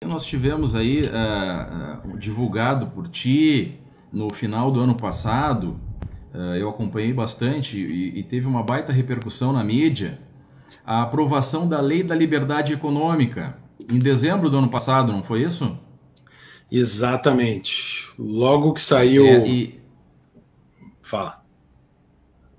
Nós tivemos aí divulgado por ti no final do ano passado, eu acompanhei bastante e teve uma baita repercussão na mídia, a aprovação da Lei da Liberdade Econômica em dezembro do ano passado, não foi isso? Exatamente. Logo que saiu. E Fala.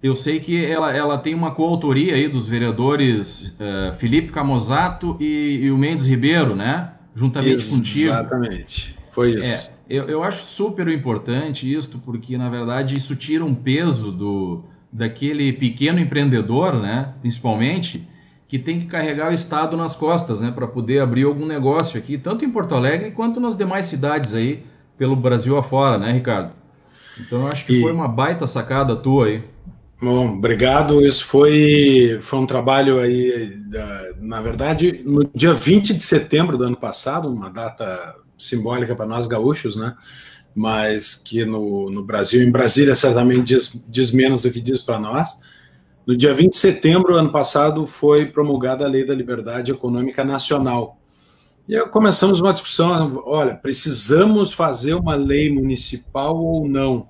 eu sei que ela tem uma coautoria aí dos vereadores Felipe Camozato e o Mendes Ribeiro, né? Juntamente contigo. Exatamente. Foi isso. Eu acho super importante isso, porque na verdade isso tira um peso daquele pequeno empreendedor, né, principalmente, que tem que carregar o Estado nas costas, né, para poder abrir algum negócio aqui, tanto em Porto Alegre quanto nas demais cidades aí, pelo Brasil afora, né, Ricardo? Então eu acho que foi E, uma baita sacada tua aí. bom, obrigado. Isso foi um trabalho aí, na verdade, no dia 20 de setembro do ano passado, uma data simbólica para nós gaúchos, né? Mas que no Brasil, em Brasília, certamente diz menos do que diz para nós. No dia 20 de setembro do ano passado foi promulgada a Lei da Liberdade Econômica Nacional. E aí começamos uma discussão, olha, precisamos fazer uma lei municipal ou não?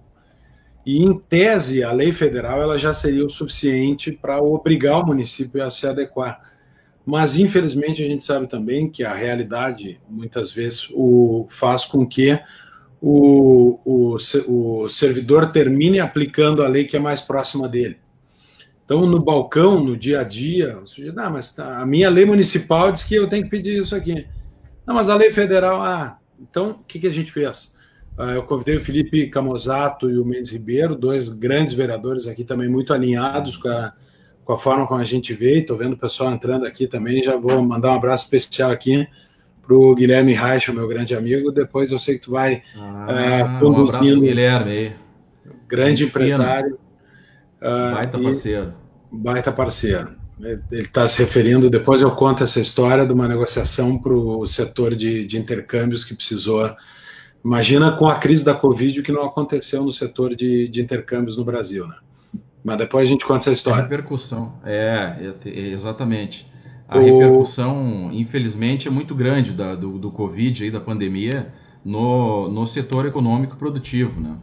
E, em tese, a lei federal ela já seria o suficiente para obrigar o município a se adequar. Mas, infelizmente, a gente sabe também que a realidade, muitas vezes, faz com que o servidor termine aplicando a lei que é mais próxima dele. Então, no balcão, no dia a dia, o sujeito, mas a minha lei municipal diz que eu tenho que pedir isso aqui. Não, mas a lei federal, então o que a gente fez? Eu convidei o Felipe Camozato e o Mendes Ribeiro, dois grandes vereadores aqui também muito alinhados com a forma como a gente vê. Estou vendo o pessoal entrando aqui também, já vou mandar um abraço especial aqui para o Guilherme Reich, meu grande amigo. Depois eu sei que tu vai Um abraço pro conduzindo. Guilherme aí. Grande empresário. Baita parceiro. Baita parceiro. Ele está se referindo, depois eu conto essa história de uma negociação para o setor de intercâmbios que precisou. Imagina com a crise da Covid o que não aconteceu no setor de intercâmbios no Brasil, né? Mas depois a gente conta essa história. A repercussão, exatamente. A repercussão, infelizmente, é muito grande do Covid, aí, da pandemia, no setor econômico produtivo, né?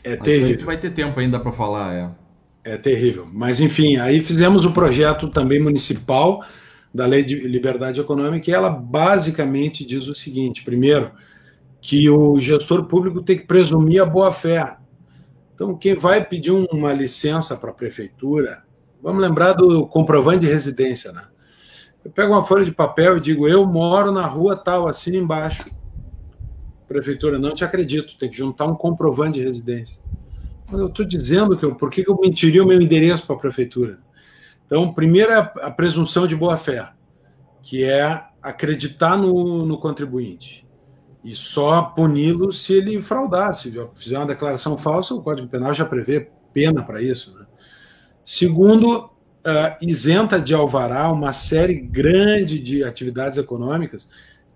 É Mas isso aí a terrível. gente vai ter tempo ainda para falar, É terrível. Mas, enfim, aí fizemos o projeto também municipal da Lei de Liberdade Econômica e ela basicamente diz o seguinte: primeiro, que o gestor público tem que presumir a boa-fé. Então, quem vai pedir uma licença para a prefeitura, vamos lembrar do comprovante de residência, né? Eu pego uma folha de papel e digo, eu moro na rua tal, assina embaixo. Prefeitura, não te acredito, tem que juntar um comprovante de residência. Mas eu estou dizendo por que eu mentiria o meu endereço para a prefeitura? Então, primeiro é a presunção de boa-fé, que é acreditar no contribuinte e só puni-lo se ele fraudar, se fizer uma declaração falsa, o Código Penal já prevê pena para isso, né? Segundo, isenta de alvará uma série grande de atividades econômicas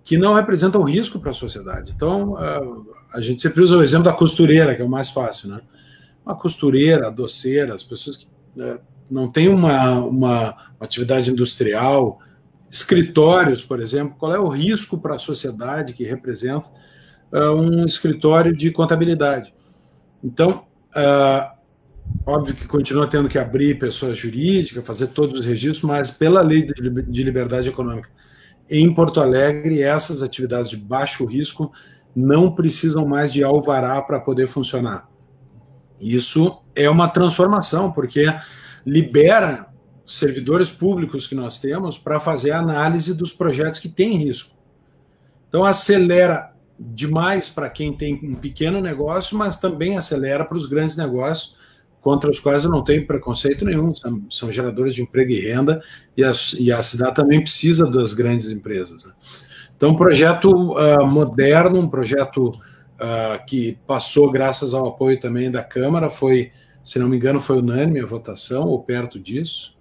que não representam risco para a sociedade. Então, a gente sempre usa o exemplo da costureira, que é o mais fácil, né? Uma costureira, doceira, as pessoas que não têm uma atividade industrial, escritórios, por exemplo, qual é o risco para a sociedade que representa um escritório de contabilidade? Então, óbvio que continua tendo que abrir pessoas jurídicas, fazer todos os registros, mas pela lei de liberdade econômica em Porto Alegre, essas atividades de baixo risco não precisam mais de alvará para poder funcionar. Isso é uma transformação, porque libera servidores públicos que nós temos para fazer a análise dos projetos que têm risco. Então, acelera demais para quem tem um pequeno negócio, mas também acelera para os grandes negócios, contra os quais eu não tenho preconceito nenhum, são geradores de emprego e renda, e a cidade também precisa das grandes empresas, né? Então, um projeto moderno, um projeto que passou graças ao apoio também da Câmara, foi, se não me engano, foi unânime a votação, ou perto disso.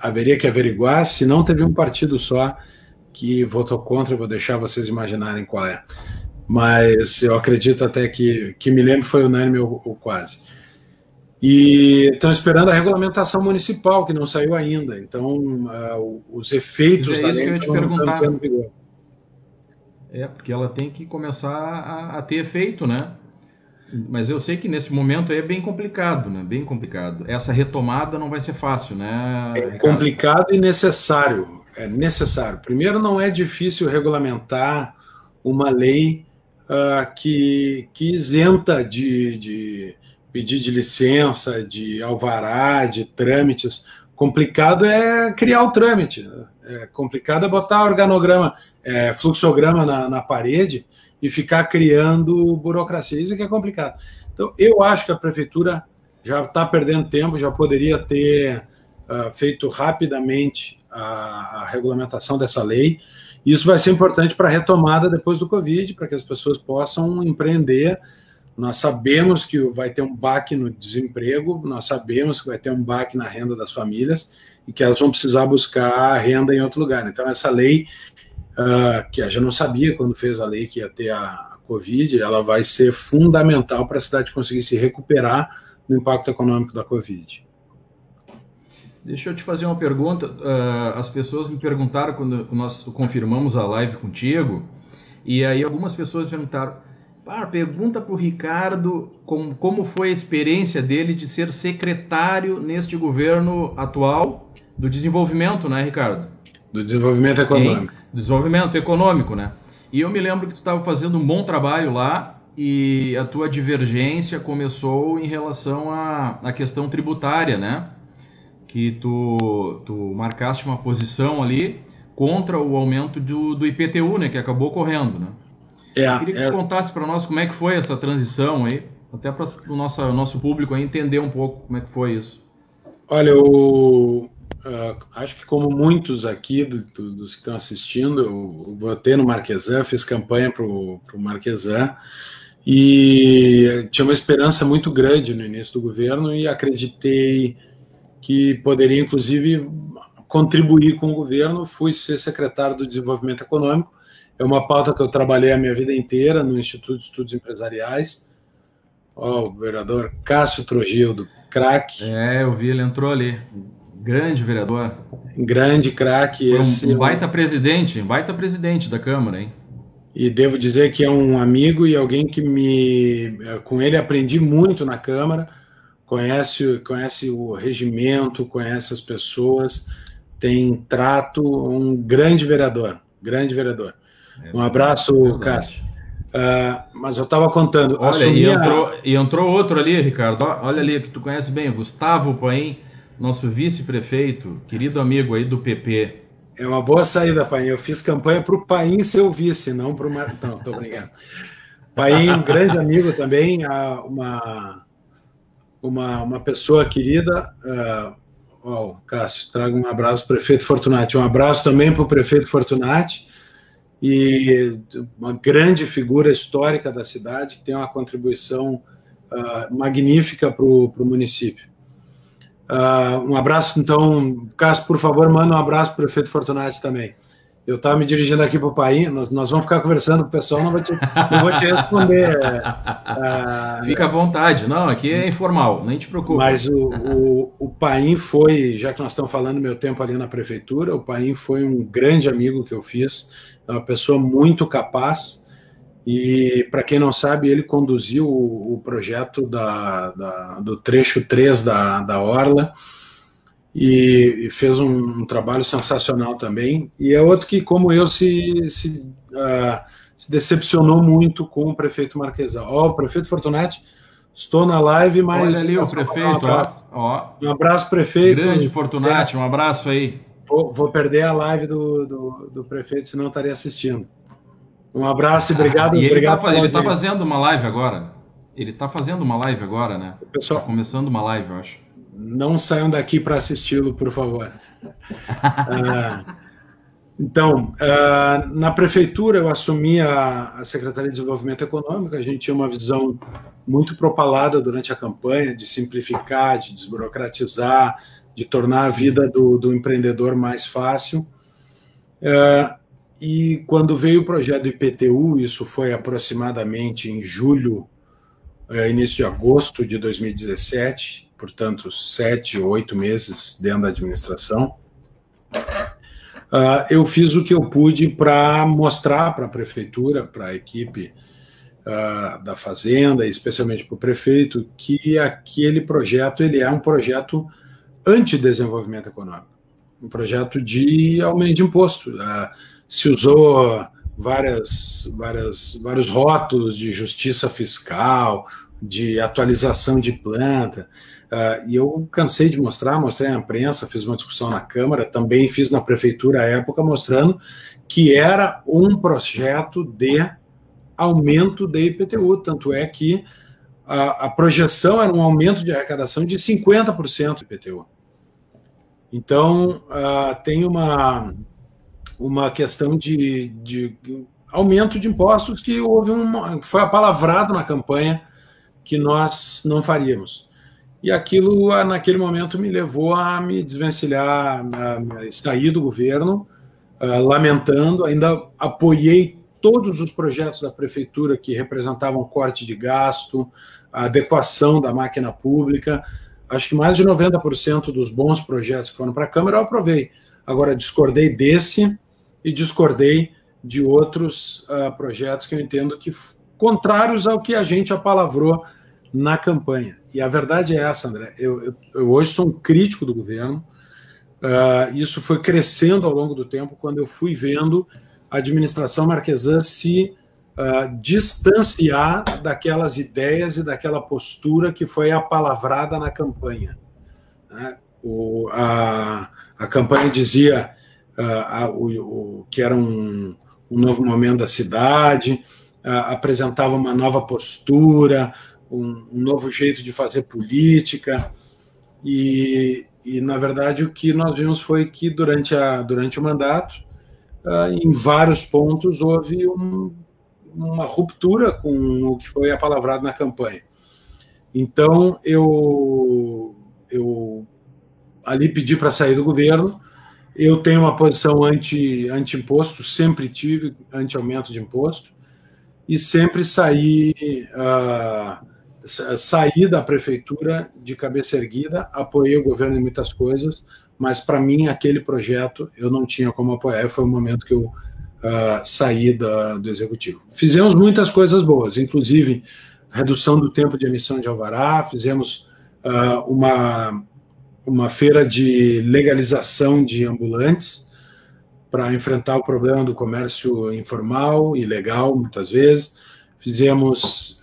Haveria que averiguar, se não teve um partido só que votou contra, eu vou deixar vocês imaginarem qual é. Mas eu acredito até que me lembro foi unânime ou quase. E estão esperando a regulamentação municipal, que não saiu ainda. Então, os efeitos da lei que eu ia te perguntar. Não estão em vigor. Porque ela tem que começar a ter efeito, né? Mas eu sei que nesse momento aí é bem complicado, né? Bem complicado. Essa retomada não vai ser fácil, né, É Ricardo? complicado e necessário. É necessário. Primeiro, não é difícil regulamentar uma lei que isenta de pedir de licença, de alvará, de trâmites. Complicado é criar o trâmite. Complicado é botar organograma, fluxograma na parede e ficar criando burocracia. Isso que é complicado. Então, eu acho que a prefeitura já está perdendo tempo, já poderia ter feito rapidamente a regulamentação dessa lei. Isso vai ser importante para a retomada depois do Covid, para que as pessoas possam empreender. Nós sabemos que vai ter um baque no desemprego, nós sabemos que vai ter um baque na renda das famílias e que elas vão precisar buscar renda em outro lugar. Então, essa lei, que a gente não sabia quando fez a lei que ia ter a Covid, ela vai ser fundamental para a cidade conseguir se recuperar do impacto econômico da Covid. Deixa eu te fazer uma pergunta. As pessoas me perguntaram quando nós confirmamos a live contigo, e aí algumas pessoas perguntaram, pergunta para o Ricardo como foi a experiência dele de ser secretário neste governo atual do desenvolvimento, né, Ricardo? Do desenvolvimento econômico. Do desenvolvimento econômico, né? E eu me lembro que tu estava fazendo um bom trabalho lá e a tua divergência começou em relação à questão tributária, né? Que tu marcaste uma posição ali contra o aumento do IPTU, né? Que acabou ocorrendo, né? Eu queria que tu contasse para nós como é que foi essa transição aí, até para o nosso público aí entender um pouco como é que foi isso. Olha, eu acho que como muitos aqui dos que estão assistindo, eu votei no Marquesan, fiz campanha para o Marquesan e tinha uma esperança muito grande no início do governo e acreditei que poderia, inclusive, contribuir com o governo. Fui ser secretário do Desenvolvimento Econômico. É uma pauta que eu trabalhei a minha vida inteira no Instituto de Estudos Empresariais. O vereador Cássio Trogildo, craque. Eu vi, ele entrou ali. Grande vereador. Grande craque. Um baita presidente da Câmara, hein? E devo dizer que é um amigo e alguém que com ele aprendi muito na Câmara. Conhece o regimento, conhece as pessoas, tem trato, um grande vereador. Um abraço, Cássio. Mas eu estava contando. Olha, entrou outro ali, Ricardo. Olha ali, que tu conhece bem, Gustavo Paim, nosso vice-prefeito, querido amigo aí do PP. É uma boa saída, Paim. Eu fiz campanha para o Paim ser o vice, não para o Martão. Estou brincando. Paim, um grande amigo também, uma pessoa querida. Cássio, traga um abraço para o prefeito Fortunati. Um abraço também para o prefeito Fortunati. E uma grande figura histórica da cidade, que tem uma contribuição magnífica para o município. Um abraço, então, Cássio, por favor, manda um abraço para o prefeito Fortunati também. Eu estava me dirigindo aqui para o Paim, nós vamos ficar conversando com o pessoal, não vou te responder. Fica à vontade, não, aqui é informal, nem te preocupe. Mas o Paim foi, já que nós estamos falando do meu tempo ali na prefeitura, o Paim foi um grande amigo que eu fiz, uma pessoa muito capaz, e para quem não sabe, ele conduziu o projeto do trecho 3 da Orla, e fez um trabalho sensacional também, e é outro que, como eu, se decepcionou muito com o prefeito Marquesan. O prefeito Fortunati, estou na live, mas... Olha ali o prefeito, Um abraço, prefeito. Grande Fortunati, um abraço aí. Vou perder a live do prefeito, senão estaria assistindo. Um abraço e obrigado. Ele está fazendo uma live agora. Ele está fazendo uma live agora, né? Pessoal, tá começando uma live, eu acho. Não saiam daqui para assisti-lo, por favor. Então, na prefeitura eu assumi a Secretaria de Desenvolvimento Econômico. A gente tinha uma visão muito propalada durante a campanha de simplificar, de desburocratizar, de tornar a vida do empreendedor mais fácil. E quando veio o projeto do IPTU, isso foi aproximadamente em julho, início de agosto de 2017, portanto, 7 ou 8 meses dentro da administração, eu fiz o que eu pude para mostrar para a prefeitura, para a equipe da Fazenda, especialmente para o prefeito, que aquele projeto ele é um projeto anti-desenvolvimento econômico, um projeto de aumento de imposto. Se usou vários rótulos de justiça fiscal, de atualização de planta, e eu cansei de mostrei na imprensa, fiz uma discussão na Câmara, também fiz na prefeitura à época, mostrando que era um projeto de aumento da IPTU, tanto é que a projeção era um aumento de arrecadação de 50% do IPTU. Então, tem uma questão de aumento de impostos que que foi apalavrado na campanha que nós não faríamos. E aquilo, naquele momento, me levou a me desvencilhar, a sair do governo, lamentando, ainda apoiei todos os projetos da prefeitura que representavam corte de gasto, a adequação da máquina pública. Acho que mais de 90% dos bons projetos que foram para a Câmara eu aprovei. Agora, discordei desse e discordei de outros projetos que eu entendo que contrários ao que a gente apalavrou na campanha. E a verdade é essa, André. Eu hoje sou um crítico do governo. Isso foi crescendo ao longo do tempo quando eu fui vendo a administração marquesã se distanciar daquelas ideias e daquela postura que foi apalavrada na campanha. A campanha dizia que era um novo momento da cidade, apresentava uma nova postura, um novo jeito de fazer política, e na verdade o que nós vimos foi que durante o mandato, em vários pontos houve uma ruptura com o que foi apalavrado na campanha. Então eu ali pedi para sair do governo. Eu tenho uma posição anti-imposto, sempre tive anti-aumento de imposto, e sempre saí da prefeitura de cabeça erguida, apoiei o governo em muitas coisas, mas para mim aquele projeto eu não tinha como apoiar, foi o momento que eu saí do executivo. Fizemos muitas coisas boas, inclusive redução do tempo de emissão de alvará, fizemos uma feira de legalização de ambulantes para enfrentar o problema do comércio informal, ilegal, muitas vezes. Fizemos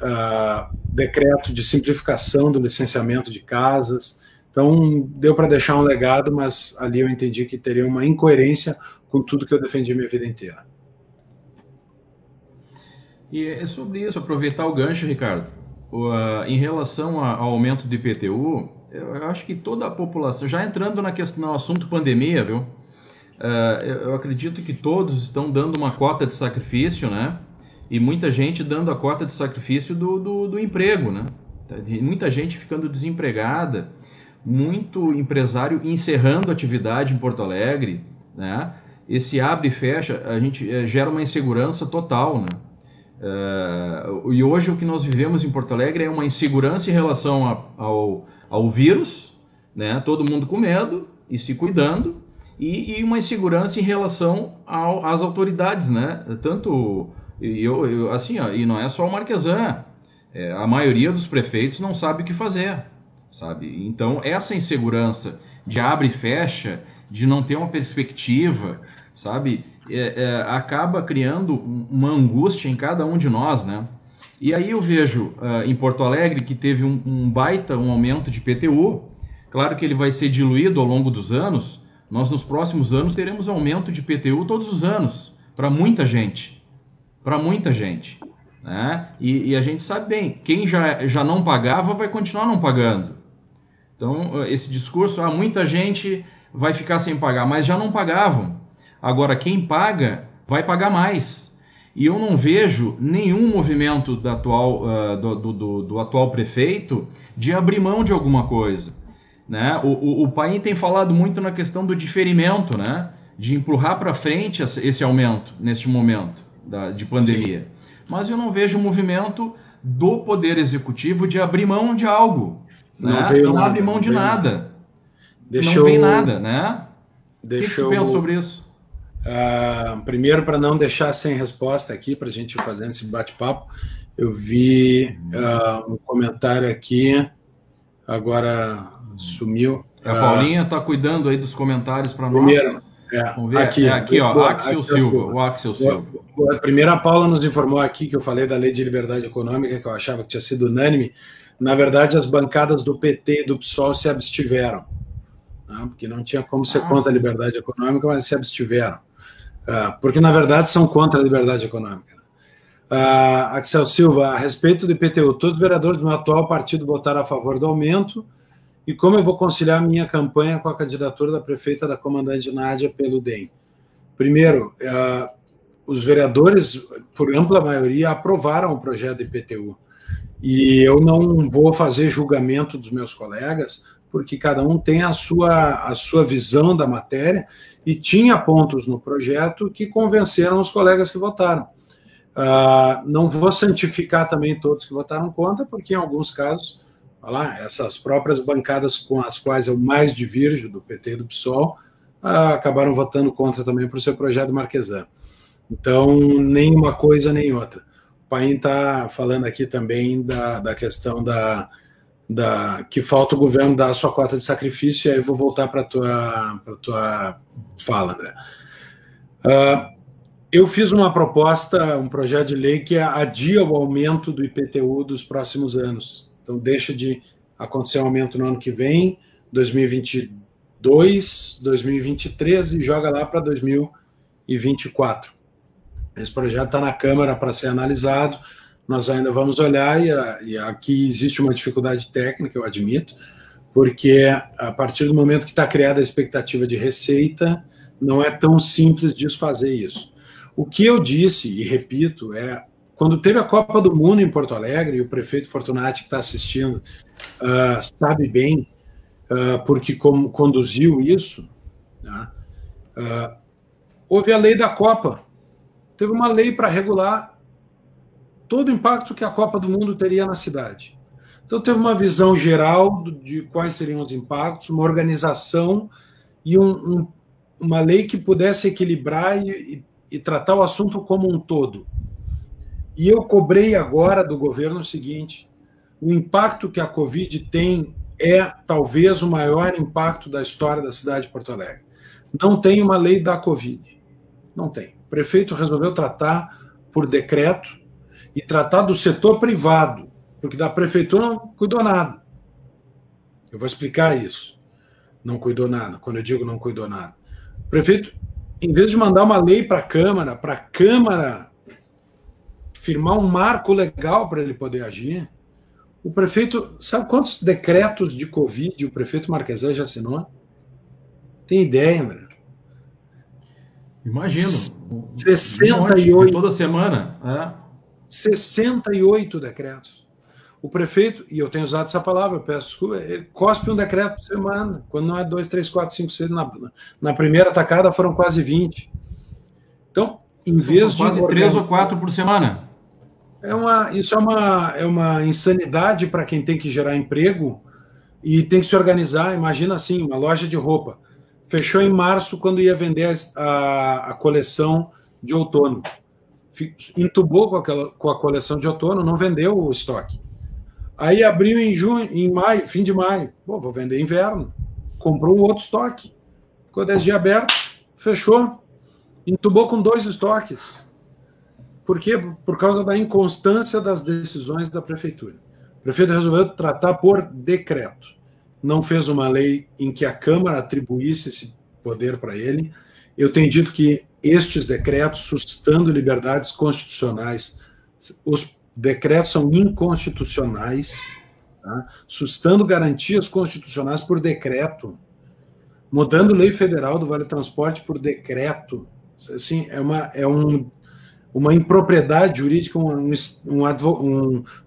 decreto de simplificação do licenciamento de casas. Então, deu para deixar um legado, mas ali eu entendi que teria uma incoerência com tudo que eu defendi minha vida inteira. E é sobre isso, aproveitar o gancho, Ricardo. Em relação ao aumento do IPTU, eu acho que toda a população, já entrando no assunto pandemia, viu? Eu acredito que todos estão dando uma cota de sacrifício, né? E muita gente dando a cota de sacrifício do emprego, né? Muita gente ficando desempregada, muito empresário encerrando atividade em Porto Alegre, né? Esse abre e fecha, a gente gera uma insegurança total, né? E hoje o que nós vivemos em Porto Alegre é uma insegurança em relação ao vírus, né? Todo mundo com medo e se cuidando, e uma insegurança em relação às autoridades, né? Tanto assim, e não é só o Marquesan, a maioria dos prefeitos não sabe o que fazer, sabe? Então essa insegurança de abre e fecha, de não ter uma perspectiva, sabe? Acaba criando uma angústia em cada um de nós, né? E aí eu vejo em Porto Alegre que teve um aumento de IPTU. Claro que ele vai ser diluído ao longo dos anos. Nós nos próximos anos teremos aumento de IPTU todos os anos, para muita gente, né? E a gente sabe bem, quem já não pagava vai continuar não pagando. Então esse discurso, muita gente vai ficar sem pagar, mas já não pagavam. Agora, quem paga, vai pagar mais. E eu não vejo nenhum movimento do atual prefeito de abrir mão de alguma coisa, né? O Paim tem falado muito na questão do diferimento, né? De empurrar para frente esse aumento neste momento de pandemia. Sim. Mas eu não vejo um movimento do Poder Executivo de abrir mão de algo, né? Não abre mão de nada. Não vem nada, né? O que tu pensa sobre isso? Primeiro, para não deixar sem resposta aqui, para a gente ir fazendo esse bate-papo, eu vi um comentário aqui, agora sumiu. A Paulinha está cuidando aí dos comentários para nós. Vamos ver. Aqui, ó, Axel Silva, o Axel Silva. Primeiro, a Paula nos informou aqui que eu falei da Lei de Liberdade Econômica, que eu achava que tinha sido unânime. Na verdade, as bancadas do PT e do PSOL se abstiveram, né? Porque não tinha como ser contra a liberdade econômica, mas se abstiveram. Porque, na verdade, são contra a liberdade econômica. Axel Silva, a respeito do IPTU, todos os vereadores do meu atual partido votaram a favor do aumento. E como eu vou conciliar minha campanha com a candidatura da prefeita da comandante Nádia pelo DEM? Primeiro, os vereadores, por ampla maioria, aprovaram o projeto do IPTU. E eu não vou fazer julgamento dos meus colegas, porque cada um tem a sua visão da matéria, e tinha pontos no projeto que convenceram os colegas que votaram. Não vou santificar também todos que votaram contra, porque em alguns casos, essas próprias bancadas com as quais eu mais divirjo, do PT e do PSOL, acabaram votando contra também para o seu projeto Marquesan. Então, nem uma coisa nem outra. O Paim está falando aqui também da questão que falta o governo dar a sua cota de sacrifício, e aí eu vou voltar para a tua fala, André. Eu fiz uma proposta, um projeto de lei que adia o aumento do IPTU dos próximos anos. Então, deixa de acontecer um aumento no ano que vem, 2022, 2023, e joga lá para 2024. Esse projeto está na Câmara para ser analisado, nós ainda vamos olhar, e aqui existe uma dificuldade técnica, eu admito, porque a partir do momento que está criada a expectativa de receita, não é tão simples desfazer isso. O que eu disse, e repito, quando teve a Copa do Mundo em Porto Alegre, e o prefeito Fortunati, que está assistindo, sabe bem, porque conduziu isso, né? Houve a lei da Copa. Teve uma lei para regular todo o impacto que a Copa do Mundo teria na cidade. Então teve uma visão geral de quais seriam os impactos, uma organização e uma lei que pudesse equilibrar e tratar o assunto como um todo. E eu cobrei agora do governo o seguinte: o impacto que a Covid tem é talvez o maior impacto da história da cidade de Porto Alegre. Não tem uma lei da Covid. Não tem. O prefeito resolveu tratar por decreto e tratar do setor privado, porque da prefeitura não cuidou nada. Eu vou explicar isso. Não cuidou nada. Quando eu digo não cuidou nada. O prefeito, em vez de mandar uma lei para a Câmara firmar um marco legal para ele poder agir, o prefeito, sabe quantos decretos de Covid o prefeito Marquesan já assinou? Tem ideia, André? Imagino. 68. Toda semana. 68 decretos. O prefeito, e eu tenho usado essa palavra, eu peço desculpa, ele cospe um decreto por semana, quando não é 2, 3, 4, 5, 6, na primeira tacada foram quase 20. Então, em vez de... Quase 3 ou 4 por semana. Isso é uma insanidade para quem tem que gerar emprego e tem que se organizar. Imagina assim, uma loja de roupa. Fechou em março quando ia vender a coleção de outono. Entubou com a coleção de outono, não vendeu o estoque. Aí abriu em maio, fim de maio. Vou vender inverno. Comprou um outro estoque. Ficou 10 dias aberto, fechou. Entubou com 2 estoques. Por quê? Por causa da inconstância das decisões da prefeitura. O prefeito resolveu tratar por decreto. Não fez uma lei em que a Câmara atribuísse esse poder para ele. Eu tenho dito que estes decretos, sustentando liberdades constitucionais, os decretos são inconstitucionais, tá? Sustentando garantias constitucionais por decreto, mudando lei federal do Vale Transporte por decreto. Assim, uma impropriedade jurídica. Um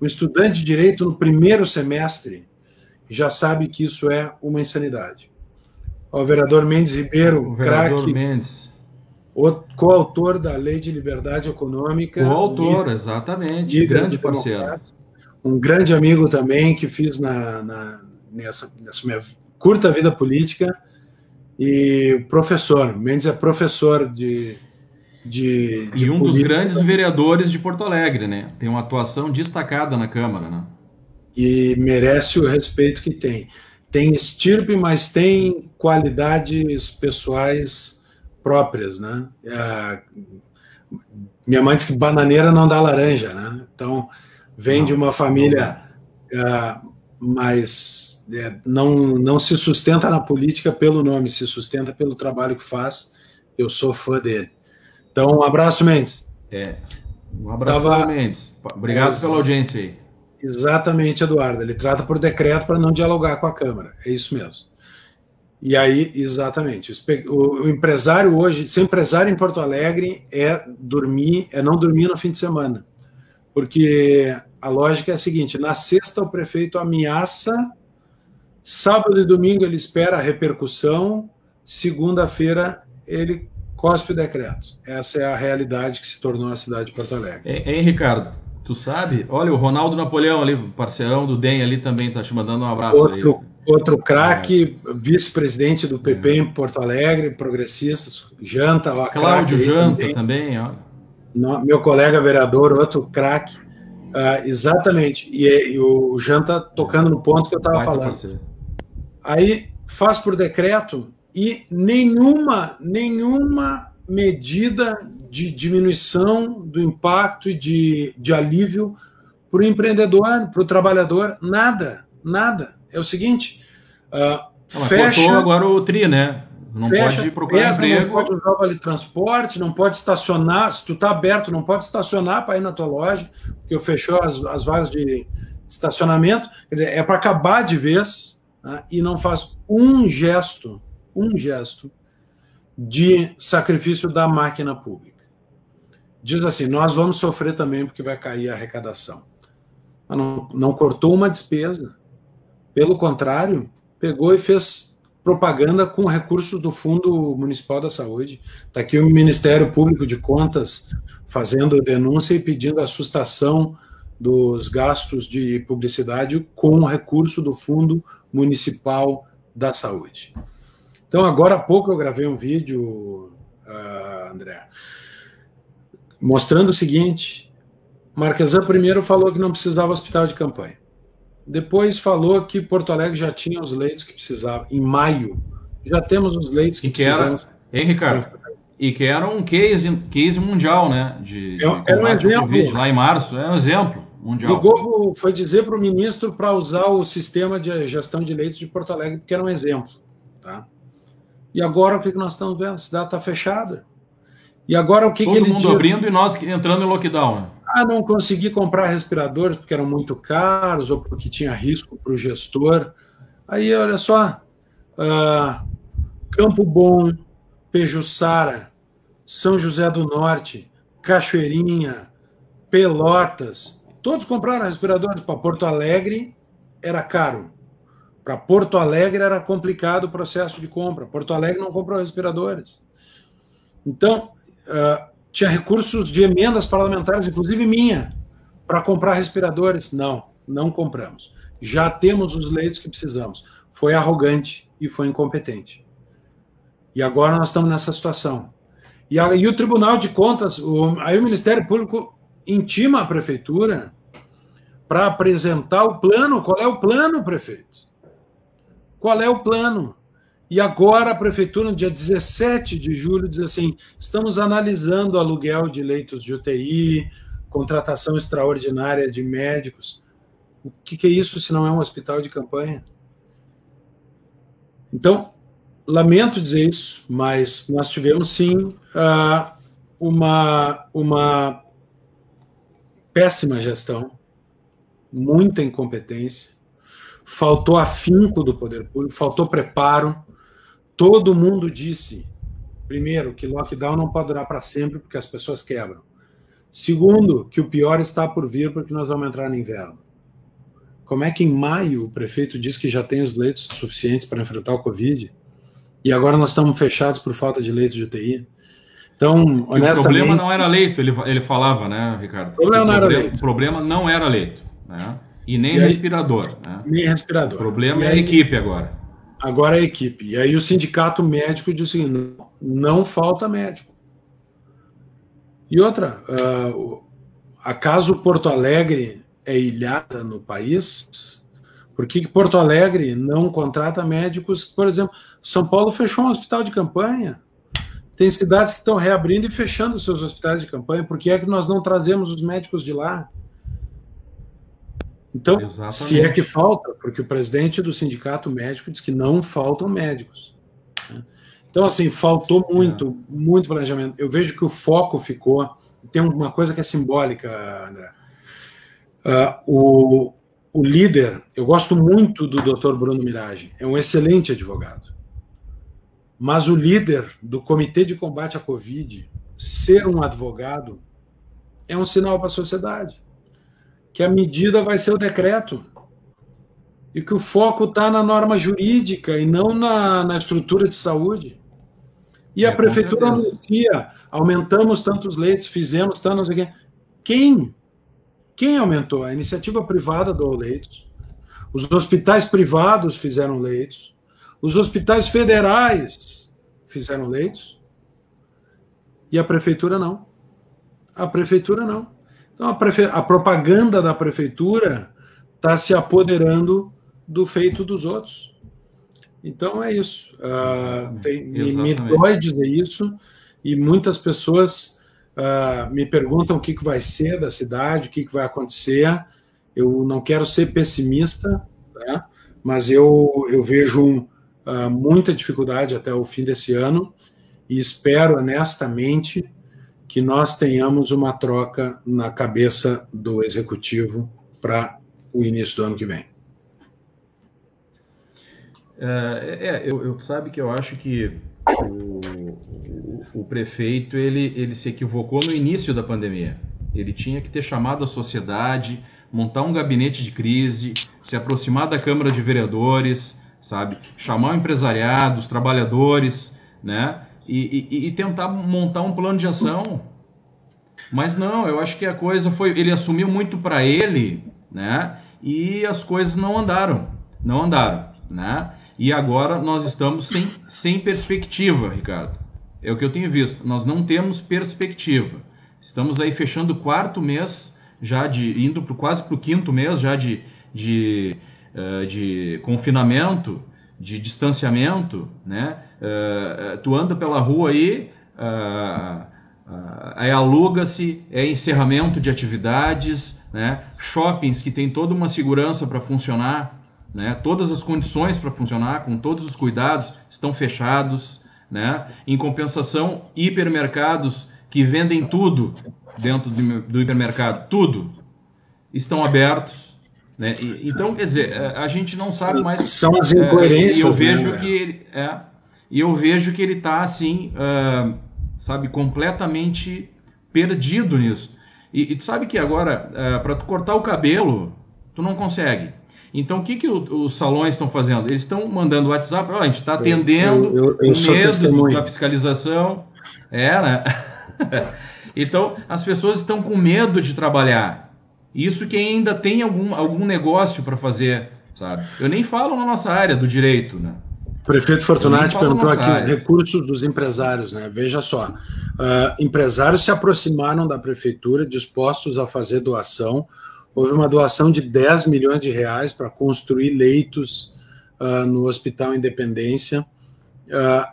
estudante de direito no primeiro semestre já sabe que isso é uma insanidade. O vereador Mendes Ribeiro, craque, coautor da Lei de Liberdade Econômica. Coautor, exatamente, grande parceiro. Um grande amigo também, que fiz nessa minha curta vida política, e professor. Mendes é professor de e um dos grandes vereadores de Porto Alegre, né? Tem uma atuação destacada na Câmara, né? E merece o respeito que tem. Tem estirpe, mas tem qualidades pessoais próprias, né? Minha mãe diz que bananeira não dá laranja, né? Então, vem de uma família, mas não se sustenta na política pelo nome, se sustenta pelo trabalho que faz. Eu sou fã dele. Então, um abraço, Mendes. Um abraço, Mendes. Obrigado pela audiência aí. Exatamente, Eduardo. Ele trata por decreto para não dialogar com a Câmara. É isso mesmo. E aí, exatamente. O empresário hoje, ser empresário em Porto Alegre é não dormir no fim de semana. Porque a lógica é a seguinte: na sexta o prefeito ameaça, sábado e domingo ele espera a repercussão, segunda-feira ele cospe o decreto. Essa é a realidade que se tornou a cidade de Porto Alegre. Hein, Ricardo? Tu sabe? Olha, o Ronaldo Napoleão ali, parceirão do DEM ali também tá te mandando um abraço. Outro craque, vice-presidente do PP em Porto Alegre, progressista, Janta. Ó, Cláudio Janta também, ó. Meu colega vereador, outro craque. Exatamente. E o Janta tocando no ponto que eu estava falando. Parceiro. Aí faz por decreto e nenhuma medida de diminuição do impacto e de alívio para o empreendedor, para o trabalhador, nada. É o seguinte, fecha... Cortou agora o TRI, né? Não pode procurar emprego. Não pode usar o vale transporte, não pode estacionar, se tu está aberto, não pode estacionar para ir na tua loja, porque fechou as vagas de estacionamento. Quer dizer, é para acabar de vez, né, e não faz um gesto de sacrifício da máquina pública. Diz assim, nós vamos sofrer também porque vai cair a arrecadação. Mas não cortou uma despesa. Pelo contrário, pegou e fez propaganda com recursos do Fundo Municipal da Saúde. Está aqui o Ministério Público de Contas fazendo denúncia e pedindo a sustação dos gastos de publicidade com recurso do Fundo Municipal da Saúde. Então, agora há pouco eu gravei um vídeo, André, mostrando o seguinte: Marquesan primeiro falou que não precisava hospital de campanha. Depois falou que Porto Alegre já tinha os leitos que precisava. Em maio, já temos os leitos que precisamos. Hein, Ricardo? E que era um case mundial, né? Era um exemplo. COVID, lá em março, é um exemplo mundial. O Globo foi dizer para o ministro para usar o sistema de gestão de leitos de Porto Alegre, porque era um exemplo. Tá? E agora o que nós estamos vendo? A cidade está fechada. E agora o que ele diz? Todo mundo abrindo e nós entrando em lockdown. Né? Não consegui comprar respiradores porque eram muito caros ou porque tinha risco para o gestor. Aí, olha só, Campo Bom, Pejuçara, São José do Norte, Cachoeirinha, Pelotas, todos compraram respiradores. Para Porto Alegre era caro. Para Porto Alegre era complicado o processo de compra. Porto Alegre não comprou respiradores. Então, tinha recursos de emendas parlamentares, inclusive minha, para comprar respiradores. Não compramos. Já temos os leitos que precisamos. Foi arrogante e foi incompetente. E agora nós estamos nessa situação. E o Tribunal de Contas, aí o Ministério Público intima a Prefeitura para apresentar o plano. Qual é o plano, prefeito? Qual é o plano? E agora a Prefeitura, no dia 17 de julho, diz assim: estamos analisando aluguel de leitos de UTI, contratação extraordinária de médicos. O que é isso se não é um hospital de campanha? Então, lamento dizer isso, mas nós tivemos sim uma péssima gestão, muita incompetência, faltou afinco do poder público, faltou preparo. Todo mundo disse, primeiro, que lockdown não pode durar para sempre porque as pessoas quebram. Segundo, que o pior está por vir porque nós vamos entrar no inverno. Como é que em maio o prefeito diz que já tem os leitos suficientes para enfrentar o Covid e agora nós estamos fechados por falta de leitos de UTI? Então, honestamente... O problema não era leito, ele falava, né, Ricardo? O problema não era leito, né? E nem respirador. Né? Nem respirador. O problema é a equipe agora. Agora é a equipe. E aí o sindicato médico disse assim, não falta médico. E outra, acaso Porto Alegre é ilhada no país? Por que Porto Alegre não contrata médicos? Por exemplo, São Paulo fechou um hospital de campanha. Tem cidades que estão reabrindo e fechando seus hospitais de campanha. Por que é que nós não trazemos os médicos de lá? Então, exatamente. Se é que falta, porque o presidente do sindicato médico diz que não faltam médicos. Então, assim, faltou muito planejamento. Eu vejo que o foco ficou... Tem uma coisa que é simbólica, André. O líder, eu gosto muito do Dr. Bruno Mirage, é um excelente advogado. Mas o líder do Comitê de Combate à Covid, ser um advogado, é um sinal para a sociedade. Que a medida vai ser o decreto. E que o foco está na norma jurídica e não na estrutura de saúde. E a prefeitura anuncia, aumentamos tantos leitos, fizemos tantos... Quem aumentou? A iniciativa privada doou leitos. Os hospitais privados fizeram leitos. Os hospitais federais fizeram leitos. E a prefeitura não. A prefeitura não. Então, a propaganda da prefeitura está se apoderando do feito dos outros. Então, é isso. Me dói dizer isso, e muitas pessoas me perguntam o que vai ser da cidade, o que vai acontecer. Eu não quero ser pessimista, tá? Mas eu vejo muita dificuldade até o fim desse ano, e espero honestamente que nós tenhamos uma troca na cabeça do executivo para o início do ano que vem. Sabe que eu acho que o prefeito ele se equivocou no início da pandemia. Ele tinha que ter chamado a sociedade, montar um gabinete de crise, se aproximar da Câmara de Vereadores, sabe? Chamar o empresariado, os trabalhadores, né? E tentar montar um plano de ação. Mas não, eu acho que a coisa foi... Ele assumiu muito para ele, né? E as coisas não andaram, né? E agora nós estamos sem perspectiva, Ricardo. É o que eu tenho visto. Nós não temos perspectiva. Estamos aí fechando o 4º mês, indo quase para o 5º mês já de confinamento, de distanciamento, né? Tu anda pela rua aí, aí aluga-se, encerramento de atividades, né? Shoppings que tem toda uma segurança para funcionar, né? Todas as condições para funcionar, com todos os cuidados, estão fechados, né? Em compensação, hipermercados que vendem tudo dentro do hipermercado, tudo, estão abertos, né? Então, quer dizer, a gente não sabe mais... São as incoerências. E eu vejo eu vejo que ele está assim, sabe, completamente perdido nisso. E tu sabe que agora, para tu cortar o cabelo, tu não consegue. Então, o que os salões estão fazendo? Eles estão mandando WhatsApp, a gente está atendendo, com medo da fiscalização. Né? Então, as pessoas estão com medo de trabalhar. Isso que ainda tem algum negócio para fazer, sabe? Eu nem falo na nossa área do direito, né? O prefeito Fortunati perguntou aqui os recursos dos empresários, né? Veja só, empresários se aproximaram da prefeitura dispostos a fazer doação. Houve uma doação de 10 milhões de reais para construir leitos no Hospital Independência.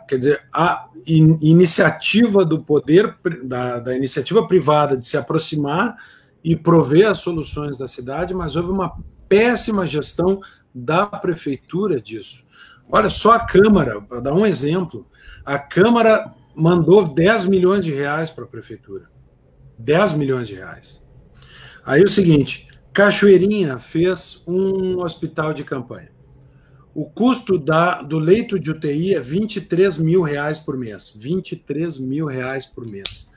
Quer dizer, a iniciativa do poder, da iniciativa privada de se aproximar e prover as soluções da cidade, mas houve uma péssima gestão da prefeitura disso. Olha, só a Câmara, para dar um exemplo, a Câmara mandou 10 milhões de reais para a prefeitura. 10 milhões de reais. Aí o seguinte, Cachoeirinha fez um hospital de campanha. O custo do leito de UTI é 23 mil reais por mês. 23 mil reais por mês.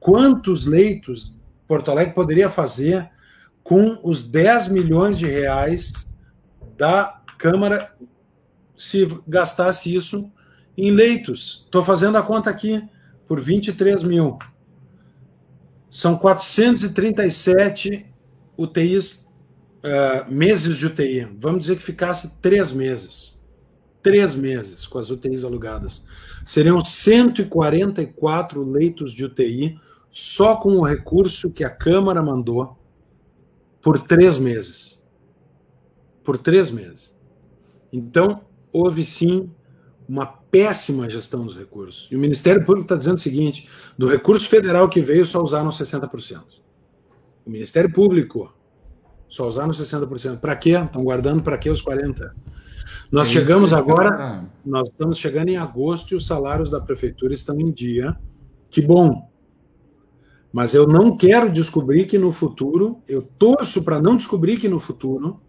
Quantos leitos Porto Alegre poderia fazer com os 10 milhões de reais da Câmara se gastasse isso em leitos? Estou fazendo a conta aqui, por 23 mil. São 437 UTIs meses de UTI. Vamos dizer que ficasse 3 meses. 3 meses com as UTIs alugadas. Seriam 144 leitos de UTI só com o recurso que a Câmara mandou por 3 meses. Por 3 meses. Então, houve sim uma péssima gestão dos recursos. E o Ministério Público está dizendo o seguinte: do recurso federal que veio, só usaram 60%. O Ministério Público só usaram 60%. Para quê? Estão guardando para quê os 40%? Nós chegamos agora, nós estamos chegando em agosto e os salários da prefeitura estão em dia. Que bom. Mas eu não quero descobrir que no futuro, eu torço para não descobrir que no futuro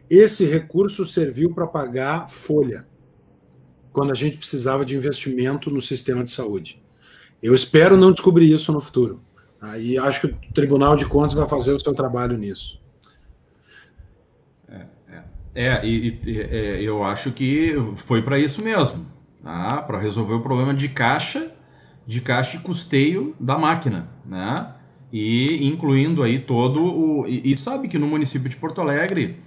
esse recurso serviu para pagar folha, quando a gente precisava de investimento no sistema de saúde. Eu espero não descobrir isso no futuro. Aí acho que o Tribunal de Contas vai fazer o seu trabalho nisso. Eu acho que foi para isso mesmo, tá? Para resolver o problema de caixa e custeio da máquina, né? E incluindo aí E sabe que no município de Porto Alegre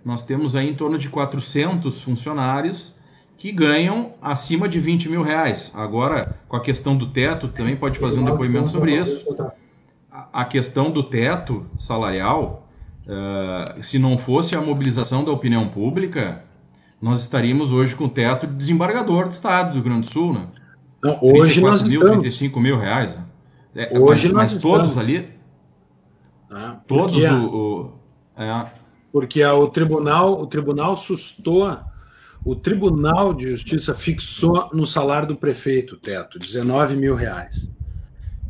nós temos aí em torno de 400 funcionários que ganham acima de 20 mil reais. Agora, com a questão do teto, também pode fazer um depoimento sobre isso. A questão do teto salarial, se não fosse a mobilização da opinião pública, nós estaríamos hoje com o teto de desembargador do Estado do Rio Grande do Sul, né? Não, hoje nós estamos. 35 mil reais. Hoje mas nós todos estamos. Ali... Todos porque o tribunal sustou, o Tribunal de Justiça fixou no salário do prefeito o teto, 19 mil reais.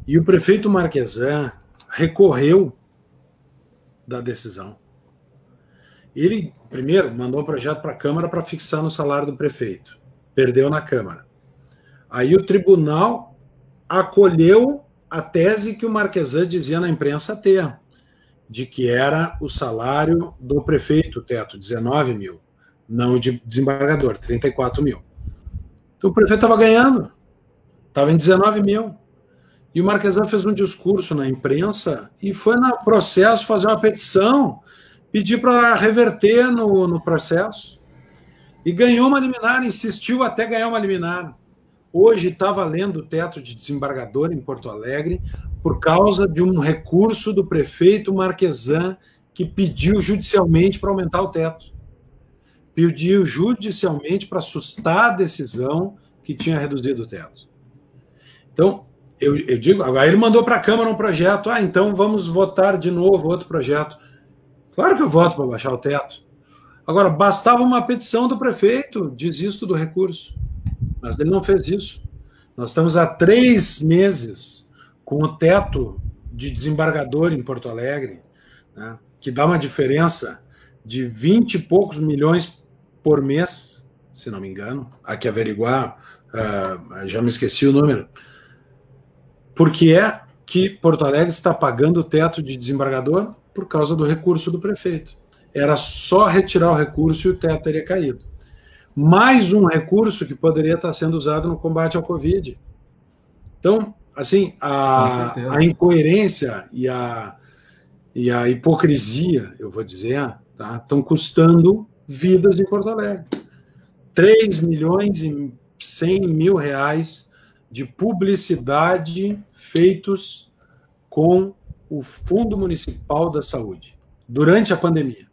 E o prefeito Marquesan recorreu da decisão. Ele, primeiro, mandou um projeto para a Câmara para fixar no salário do prefeito. Perdeu na Câmara. Aí o tribunal acolheu a tese que o Marquesan dizia na imprensa ter, de que era o salário do prefeito, o teto, 19 mil, não de desembargador, 34 mil. Então o prefeito estava ganhando, estava em 19 mil. E o Marquesan fez um discurso na imprensa e foi no processo fazer uma petição, pedir para reverter no processo. E ganhou uma liminar, insistiu até ganhar uma liminar. Hoje está valendo o teto de desembargador em Porto Alegre por causa de um recurso do prefeito Marquesan que pediu judicialmente para aumentar o teto. Pediu judicialmente para assustar a decisão que tinha reduzido o teto. Então, eu digo, agora ele mandou para a Câmara um projeto, então vamos votar de novo outro projeto. Claro que eu voto para baixar o teto. Agora, bastava uma petição do prefeito, desisto do recurso. Mas ele não fez isso. Nós estamos há 3 meses com o teto de desembargador em Porto Alegre, né, que dá uma diferença de 20 e poucos milhões por mês, se não me engano. Há que averiguar, já me esqueci o número. Porque é que Porto Alegre está pagando o teto de desembargador por causa do recurso do prefeito. Era só retirar o recurso e o teto teria caído. Mais um recurso que poderia estar sendo usado no combate ao Covid. Então, assim, a incoerência e a hipocrisia, eu vou dizer, tá, estão custando vidas em Porto Alegre. 3 milhões e 100 mil reais de publicidade feitos com o Fundo Municipal da Saúde, durante a pandemia.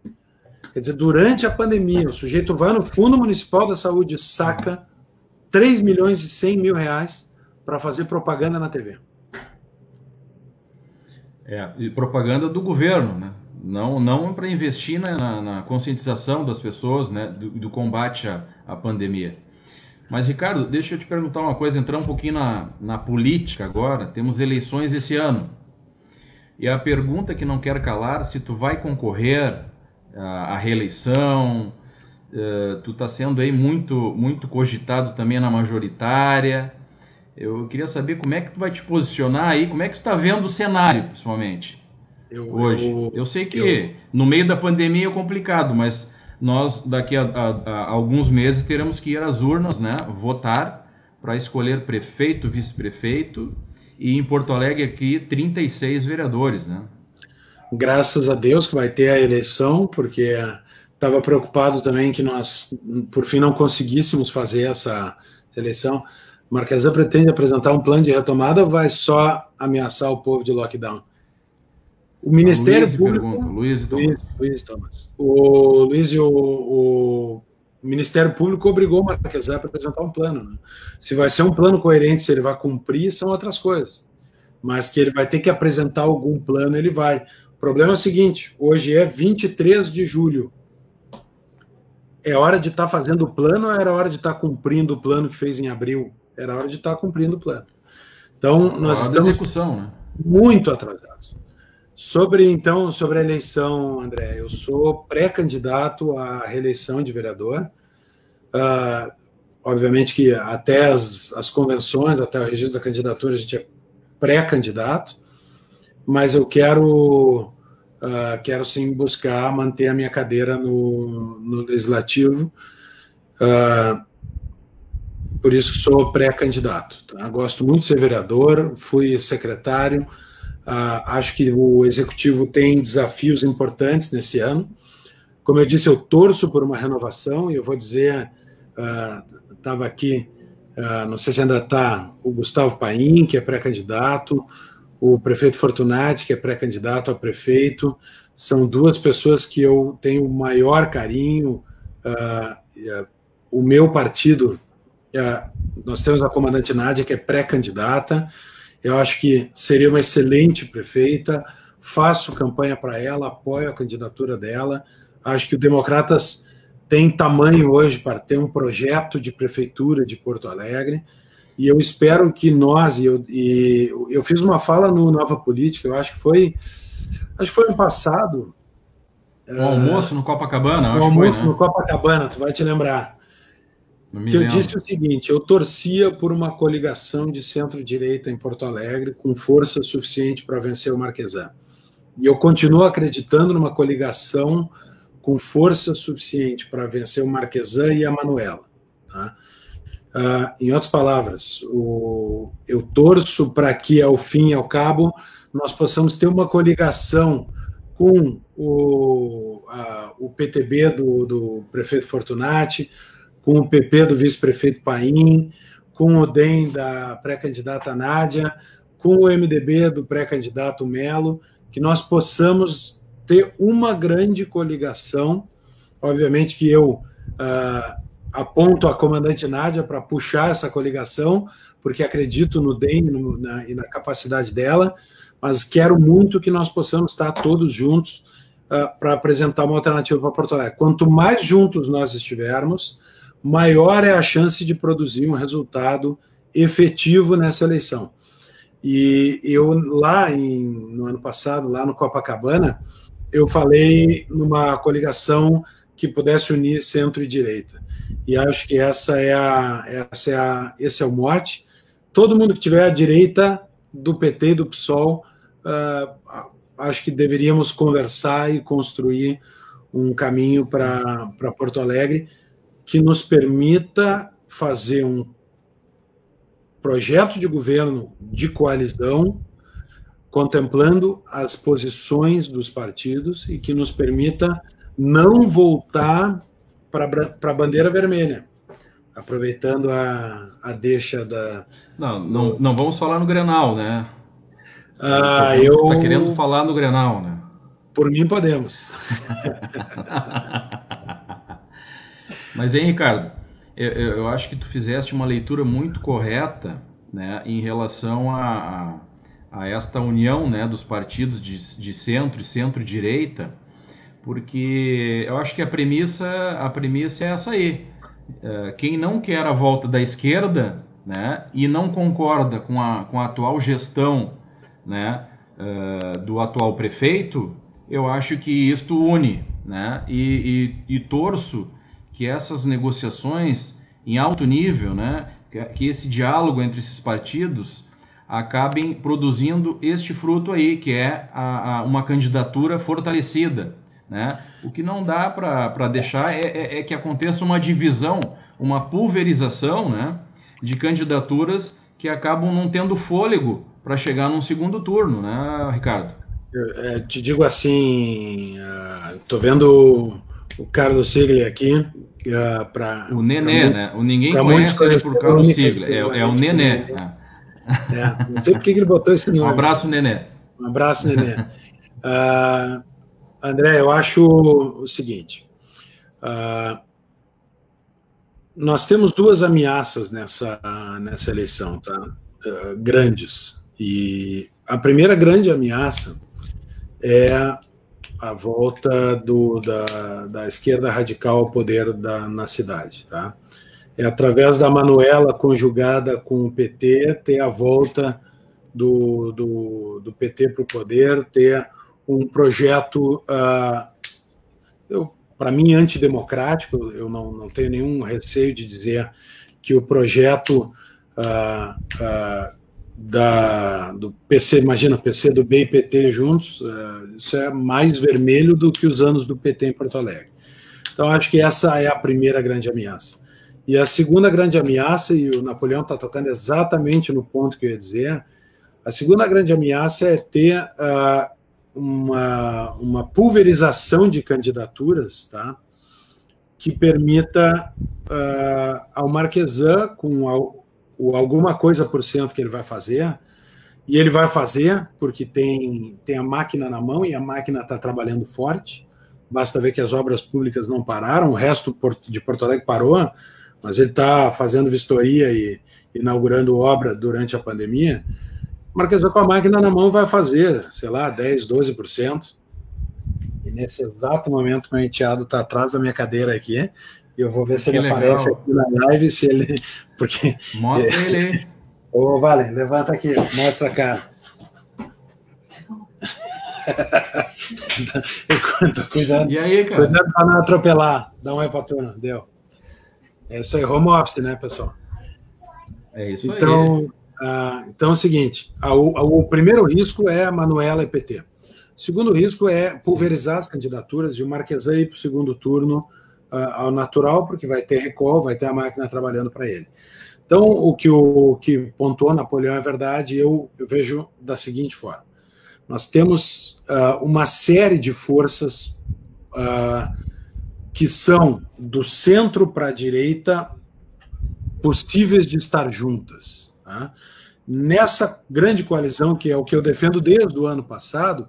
Quer dizer, durante a pandemia, o sujeito vai no Fundo Municipal da Saúde e saca 3 milhões e 100 mil reais para fazer propaganda na TV. E propaganda do governo, né? Não para investir na conscientização das pessoas, né, do combate à pandemia. Mas, Ricardo, deixa eu te perguntar uma coisa, entrar um pouquinho na política agora. Temos eleições esse ano. E a pergunta que não quero calar, se tu vai concorrer à reeleição, tu está sendo aí muito cogitado também na majoritária. Eu queria saber como é que tu vai te posicionar aí, como é que tu está vendo o cenário, pessoalmente, hoje. Eu sei que no meio da pandemia é complicado, mas nós daqui a alguns meses teremos que ir às urnas, né, votar para escolher prefeito, vice-prefeito e em Porto Alegre aqui 36 vereadores, né? graças a Deus que vai ter a eleição, porque estava preocupado também que nós, por fim, não conseguíssemos fazer essa eleição. Marquesan pretende apresentar um plano de retomada ou vai só ameaçar o povo de lockdown? O Ministério Público... Luiz Thomas. O Luiz e o Ministério Público obrigou o Marquesan a apresentar um plano. Né? Se vai ser um plano coerente, se ele vai cumprir, são outras coisas. Mas que ele vai ter que apresentar algum plano, ele vai. O problema é o seguinte, hoje é 23 de julho. É hora de estar fazendo o plano ou era hora de estar cumprindo o plano que fez em abril? Era hora de estar cumprindo o plano. Então, nós estamos execução, né? Muito atrasados. Sobre a eleição, André, eu sou pré-candidato à reeleição de vereador. Obviamente que até as convenções, até o registro da candidatura, a gente é pré-candidato, mas eu quero sim buscar manter a minha cadeira no Legislativo, por isso sou pré-candidato. Tá? Gosto muito de ser vereador, fui secretário, acho que o Executivo tem desafios importantes nesse ano. Como eu disse, eu torço por uma renovação, e eu vou dizer, estava aqui, não sei se ainda está, o Gustavo Paim, que é pré-candidato, o prefeito Fortunati, que é pré-candidato a prefeito, são duas pessoas que eu tenho o maior carinho. O meu partido, nós temos a comandante Nádia, que é pré-candidata, eu acho que seria uma excelente prefeita, faço campanha para ela, apoio a candidatura dela, acho que o Democratas tem tamanho hoje para ter um projeto de prefeitura de Porto Alegre, e eu espero que nós, eu fiz uma fala no Nova Política, eu acho que foi ano passado. Um almoço no Copacabana, acho que foi, né? No Copacabana, tu vai te lembrar. Que eu disse o seguinte, eu torcia por uma coligação de centro-direita em Porto Alegre com força suficiente para vencer o Marquesan. E eu continuo acreditando numa coligação com força suficiente para vencer o Marquesan e a Manuela. Tá? Em outras palavras, eu torço para que, ao fim e ao cabo, nós possamos ter uma coligação com o PTB do prefeito Fortunati, com o PP do vice-prefeito Paim, com o DEM da pré-candidata Nádia, com o MDB do pré-candidato Melo, que nós possamos ter uma grande coligação. Obviamente que eu aponto a comandante Nádia para puxar essa coligação, porque acredito no DEM e na capacidade dela, mas quero muito que nós possamos estar todos juntos para apresentar uma alternativa para Porto Alegre. Quanto mais juntos nós estivermos, maior é a chance de produzir um resultado efetivo nessa eleição. E eu, no ano passado, lá no Copacabana, eu falei numa coligação que pudesse unir centro e direita. E acho que esse é o mote. Todo mundo que tiver à direita do PT e do PSOL, acho que deveríamos conversar e construir um caminho para Porto Alegre que nos permita fazer um projeto de governo de coalizão, contemplando as posições dos partidos e que nos permita não voltar para a bandeira vermelha, aproveitando a deixa da... Não vamos falar no Grenal, né? Tá querendo falar no Grenal, né? Por mim, podemos. Mas, hein, Ricardo, eu acho que tu fizeste uma leitura muito correta, né, em relação a esta união, né, dos partidos de centro e centro-direita, porque eu acho que a premissa é essa aí. Quem não quer a volta da esquerda, né, e não concorda com a atual gestão, né, do atual prefeito, eu acho que isto une, né, e torço que essas negociações em alto nível, né, que esse diálogo entre esses partidos acabem produzindo este fruto aí, que é uma candidatura fortalecida, né? O que não dá para deixar é que aconteça uma divisão, uma pulverização, né, de candidaturas que acabam não tendo fôlego para chegar num segundo turno, né, Ricardo? Te digo assim, estou vendo o Carlos Sigli aqui, O Nenê, né? O ninguém muitos conhece ele por conhecer Carlos única e Sigla, é o exclusivamente o Nenê. Nenê. Não sei por que ele botou esse Um nome. abraço, Nenê. Um abraço, Nenê. André, eu acho o seguinte, nós temos duas ameaças nessa eleição, tá? Grandes. E a primeira grande ameaça é a volta da esquerda radical ao poder na cidade, tá? É através da Manuela conjugada com o PT ter a volta do PT para o poder, ter um projeto, para mim, antidemocrático. Eu não tenho nenhum receio de dizer que o projeto do PC, imagina, PC do B e PT juntos, isso é mais vermelho do que os anos do PT em Porto Alegre. Então, acho que essa é a primeira grande ameaça. E a segunda grande ameaça, e o Napoleão está tocando exatamente no ponto que eu ia dizer, a segunda grande ameaça é ter uma pulverização de candidaturas, tá, que permita ao Marquesan, com alguma coisa por cento que ele vai fazer, e ele vai fazer porque tem a máquina na mão e a máquina está trabalhando forte. Basta ver que as obras públicas não pararam, o resto de Porto Alegre parou, mas ele está fazendo vistoria e inaugurando obra durante a pandemia. O Marquesan com a máquina na mão vai fazer, sei lá, 10%, 12%. E nesse exato momento, meu enteado está atrás da minha cadeira aqui, e eu vou ver se ele aparece aqui na live, se ele... Porque... Mostra ele aí. Ô, Vale, levanta aqui, mostra a cara. Eu tô cuidando. E aí, cara? Cuidando para não atropelar. Dá um oi pra turma, deu. É isso aí, home office, né, pessoal? É isso aí. Então é o seguinte, o primeiro risco é a Manuela e PT. O segundo risco é pulverizar as candidaturas e o Marquesan ir para o segundo turno ao natural, porque vai ter recall, vai ter a máquina trabalhando para ele. Então, o que pontuou Napoleão é verdade, eu vejo da seguinte forma. Nós temos uma série de forças que são do centro para a direita possíveis de estar juntas. Tá? Nessa grande coalizão, que é o que eu defendo desde o ano passado,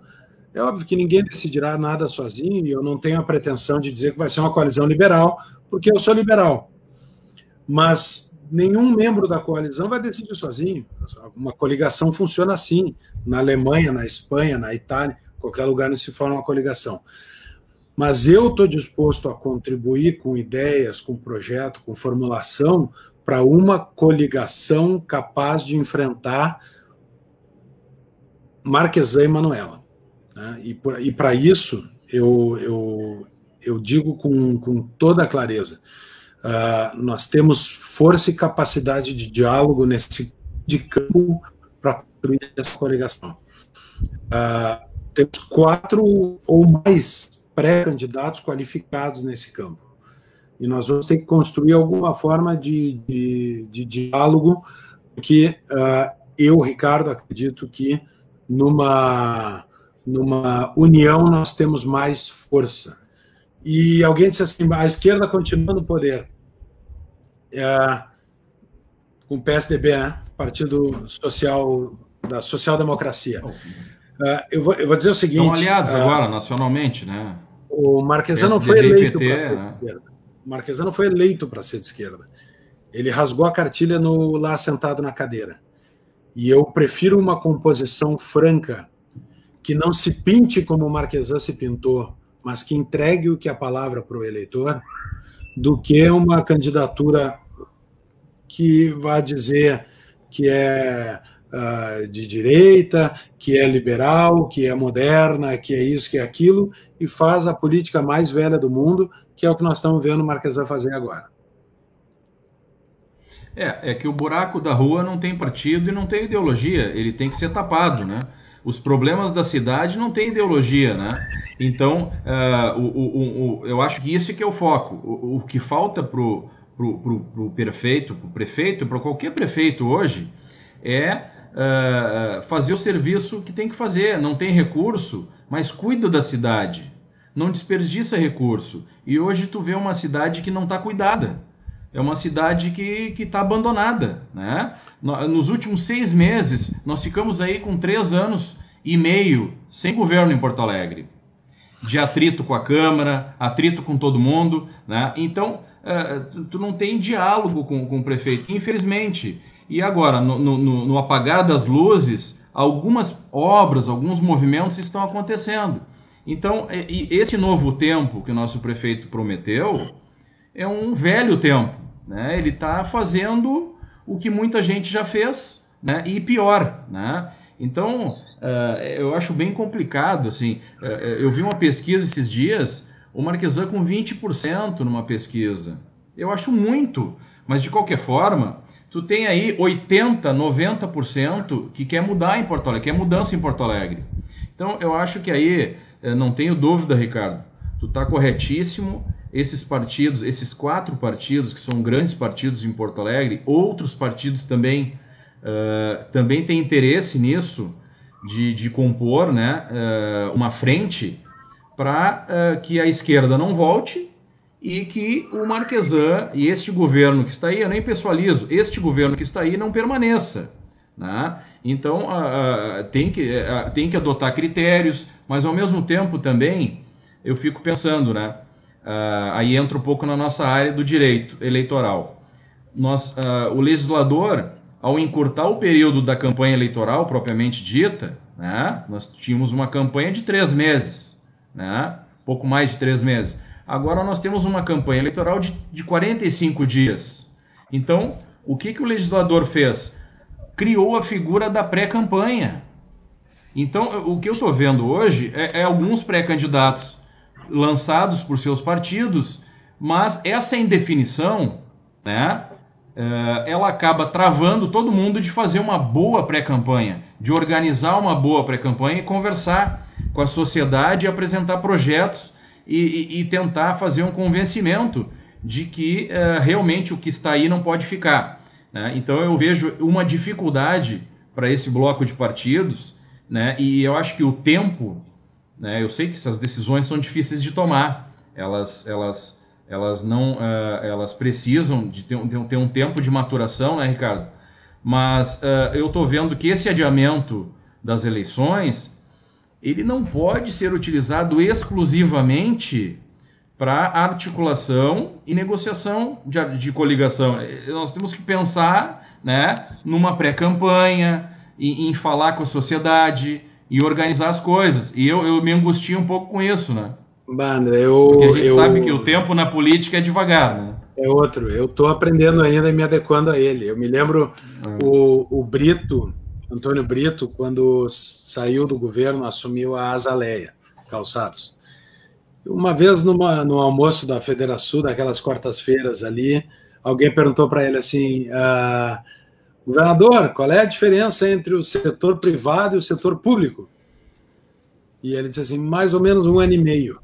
é óbvio que ninguém decidirá nada sozinho, e eu não tenho a pretensão de dizer que vai ser uma coalizão liberal, porque eu sou liberal. Mas nenhum membro da coalizão vai decidir sozinho. Uma coligação funciona assim. Na Alemanha, na Espanha, na Itália, qualquer lugar onde se forma uma coligação. Mas eu estou disposto a contribuir com ideias, com projeto, com formulação, para uma coligação capaz de enfrentar Marquesan e Manuela. Né? E para isso, eu digo com toda a clareza, nós temos força e capacidade de diálogo nesse de campo para construir essa coligação. Temos 4 ou mais pré-candidatos qualificados nesse campo. E nós vamos ter que construir alguma forma de diálogo, porque eu, Ricardo, acredito que numa união nós temos mais força. E alguém disse assim, a esquerda continua no poder. Com o PSDB, né? Partido Social, da Social-Democracia. Eu vou dizer o seguinte... Estão aliados agora, nacionalmente, né? O Marquesan não foi eleito para ser de esquerda. O Marquesan não foi eleito para ser de esquerda. Ele rasgou a cartilha lá sentado na cadeira. E eu prefiro uma composição franca, que não se pinte como o Marquesan se pintou, mas que entregue o que é a palavra para o eleitor, do que uma candidatura que vai dizer que é de direita, que é liberal, que é moderna, que é isso, que é aquilo, e faz a política mais velha do mundo, que é o que nós estamos vendo o Marquesan fazer agora. É que o buraco da rua não tem partido e não tem ideologia, ele tem que ser tapado, né? Os problemas da cidade não têm ideologia, né? Então, eu acho que isso que é o foco. O que falta pro prefeito, para qualquer prefeito hoje, é fazer o serviço que tem que fazer. Não tem recurso, mas cuida da cidade. Não desperdiça recurso. E hoje tu vê uma cidade que não está cuidada. É uma cidade que está abandonada, né? Nos últimos 6 meses, nós ficamos aí com 3 anos e meio sem governo em Porto Alegre. De atrito com a Câmara, atrito com todo mundo, né? Então, tu não tem diálogo com o prefeito, infelizmente. E agora, no apagar das luzes, algumas obras, alguns movimentos estão acontecendo. Então, esse novo tempo que o nosso prefeito prometeu é um velho tempo, né? Ele está fazendo o que muita gente já fez, né? E pior, né? Então, eu acho bem complicado, assim. Eu vi uma pesquisa esses dias, o Marquesan com 20% numa pesquisa. Eu acho muito, mas de qualquer forma, tu tem aí 80%, 90% que quer mudar em Porto Alegre, quer mudança em Porto Alegre. Então, eu acho que aí, não tenho dúvida, Ricardo, tu está corretíssimo. Esses partidos, esses 4 partidos, que são grandes partidos em Porto Alegre, outros partidos também têm interesse nisso, de compor, né, uma frente para que a esquerda não volte e que o Marquesan e este governo que está aí, eu nem pessoalizo, este governo que está aí não permaneça, né? Então, tem que adotar critérios, mas ao mesmo tempo também eu fico pensando, né? Aí entra um pouco na nossa área do direito eleitoral. O legislador, ao encurtar o período da campanha eleitoral propriamente dita, né? Nós tínhamos uma campanha de 3 meses, né? Pouco mais de 3 meses. Agora nós temos uma campanha eleitoral de 45 dias. Então, o que o legislador fez? Criou a figura da pré-campanha. Então, o que eu estou vendo hoje é alguns pré-candidatos lançados por seus partidos, mas essa indefinição, né, ela acaba travando todo mundo de fazer uma boa pré-campanha, de organizar uma boa pré-campanha e conversar com a sociedade e apresentar projetos e tentar fazer um convencimento de que realmente o que está aí não pode ficar, né? Então eu vejo uma dificuldade para esse bloco de partidos, né? E eu acho que o tempo, né, eu sei que essas decisões são difíceis de tomar, elas precisam de ter um tempo de maturação, né, Ricardo? Mas eu estou vendo que esse adiamento das eleições, ele não pode ser utilizado exclusivamente para articulação e negociação de coligação. Nós temos que pensar, né, numa pré-campanha, em falar com a sociedade e organizar as coisas. E eu me angustio um pouco com isso, né? Bandra, porque a gente sabe que o tempo na política é devagar, né? É outro. Eu estou aprendendo ainda e me adequando a ele. Eu me lembro o Brito, Antônio Brito, quando saiu do governo, assumiu a Azaleia Calçados. Uma vez no almoço da Federação, daquelas quartas-feiras ali, alguém perguntou para ele assim: governador, qual é a diferença entre o setor privado e o setor público? E ele disse assim: mais ou menos 1 ano e meio.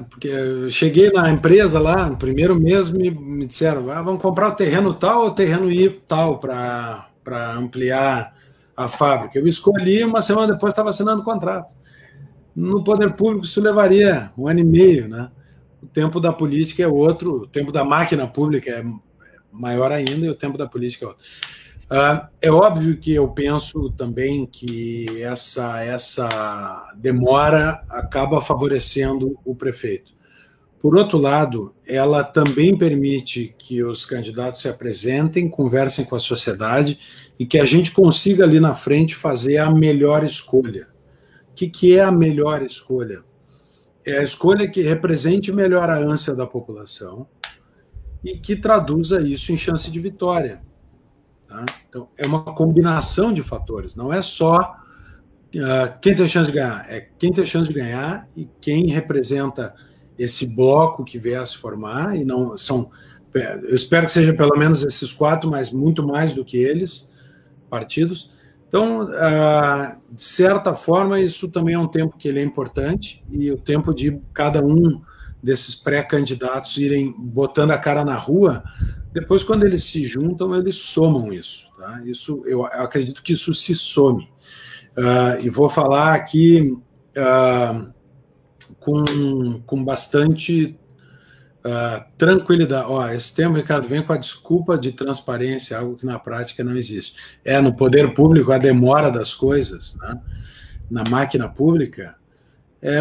Porque eu cheguei na empresa lá, no primeiro mês, me disseram: vamos comprar o terreno tal ou o terreno tal para ampliar a fábrica. Eu escolhi, uma semana depois estava assinando o contrato. No poder público isso levaria 1 ano e meio, né? O tempo da política é outro, o tempo da máquina pública é maior ainda e o tempo da política é outro. É óbvio que eu penso também que essa demora acaba favorecendo o prefeito. Por outro lado, ela também permite que os candidatos se apresentem, conversem com a sociedade e que a gente consiga ali na frente fazer a melhor escolha. O que é a melhor escolha? É a escolha que represente melhor a ânsia da população e que traduza isso em chance de vitória. Tá? Então, é uma combinação de fatores, não é só quem tem chance de ganhar, é quem tem chance de ganhar e quem representa esse bloco que vier a se formar, e não são, eu espero que seja pelo menos esses 4, mas muito mais do que eles, partidos. Então, de certa forma, isso também é um tempo que ele é importante, e o tempo de cada um desses pré-candidatos irem botando a cara na rua. Depois, quando eles se juntam, eles somam isso. Tá? Tá? Isso, eu acredito que isso se some. E vou falar aqui com bastante tranquilidade. Esse termo, Ricardo, vem com a desculpa de transparência, algo que na prática não existe. No poder público, a demora das coisas, né, na máquina pública,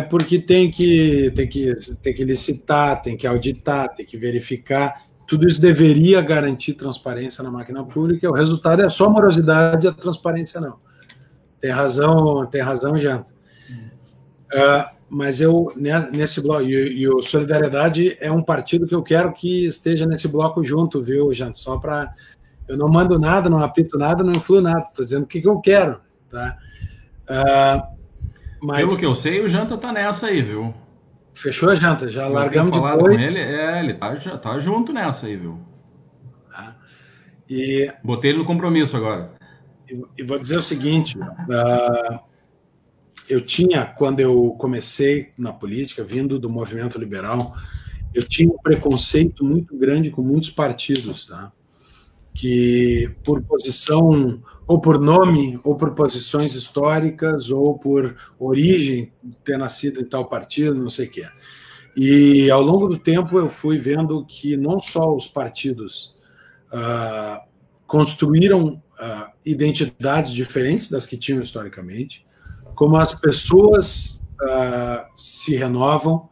porque tem que licitar, tem que auditar, tem que verificar. Tudo isso deveria garantir transparência na máquina pública. O resultado é só morosidade, a transparência não. Tem razão, Janta. Mas eu, nesse bloco, e o Solidariedade é um partido que eu quero que esteja nesse bloco junto, viu, Janta? Só para... Eu não mando nada, não apito nada, não influo nada. Estou dizendo o que eu quero, tá? Mas... Pelo que eu sei, o Janta tá nessa aí, viu? Fechou, Janta? Já largamos de com ele, ele tá junto nessa aí, viu? Botei ele no compromisso agora. E vou dizer o seguinte, eu tinha, quando eu comecei na política, vindo do movimento liberal, eu tinha um preconceito muito grande com muitos partidos, tá? Que por posição, ou por nome, ou por posições históricas, ou por origem, ter nascido em tal partido, não sei o quê. E ao longo do tempo eu fui vendo que não só os partidos construíram identidades diferentes das que tinham historicamente, como as pessoas se renovam,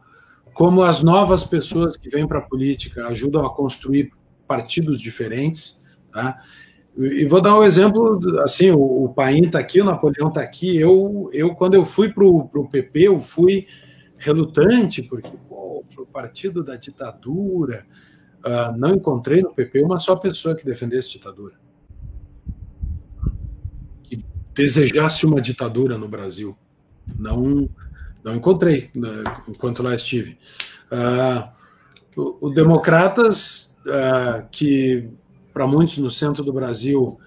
como as novas pessoas que vêm para a política ajudam a construir partidos diferentes, tá? E vou dar um exemplo, assim, o Paim está aqui, o Napoleão está aqui. Eu, quando eu fui para o PP, eu fui relutante, porque foi o partido da ditadura. Não encontrei no PP uma só pessoa que defendesse ditadura, que desejasse uma ditadura no Brasil. Não encontrei, enquanto lá estive. O Democratas, que para muitos no centro do Brasil,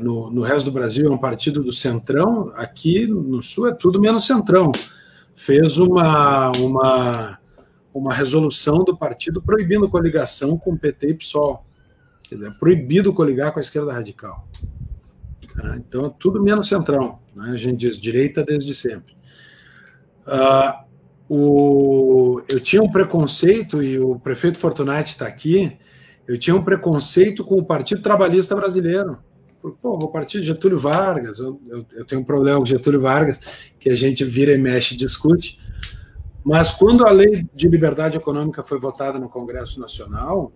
no resto do Brasil é um partido do centrão, aqui no sul é tudo menos centrão. Fez uma resolução do partido proibindo coligação com PT e PSOL. Quer dizer, proibido coligar com a esquerda radical. Então, é tudo menos centrão, né? A gente diz direita desde sempre. Eu tinha um preconceito, e o prefeito Fortunati está aqui, eu tinha um preconceito com o Partido Trabalhista Brasileiro. O partido Getúlio Vargas, eu tenho um problema com Getúlio Vargas, que a gente vira e mexe e discute, mas quando a Lei de Liberdade Econômica foi votada no Congresso Nacional,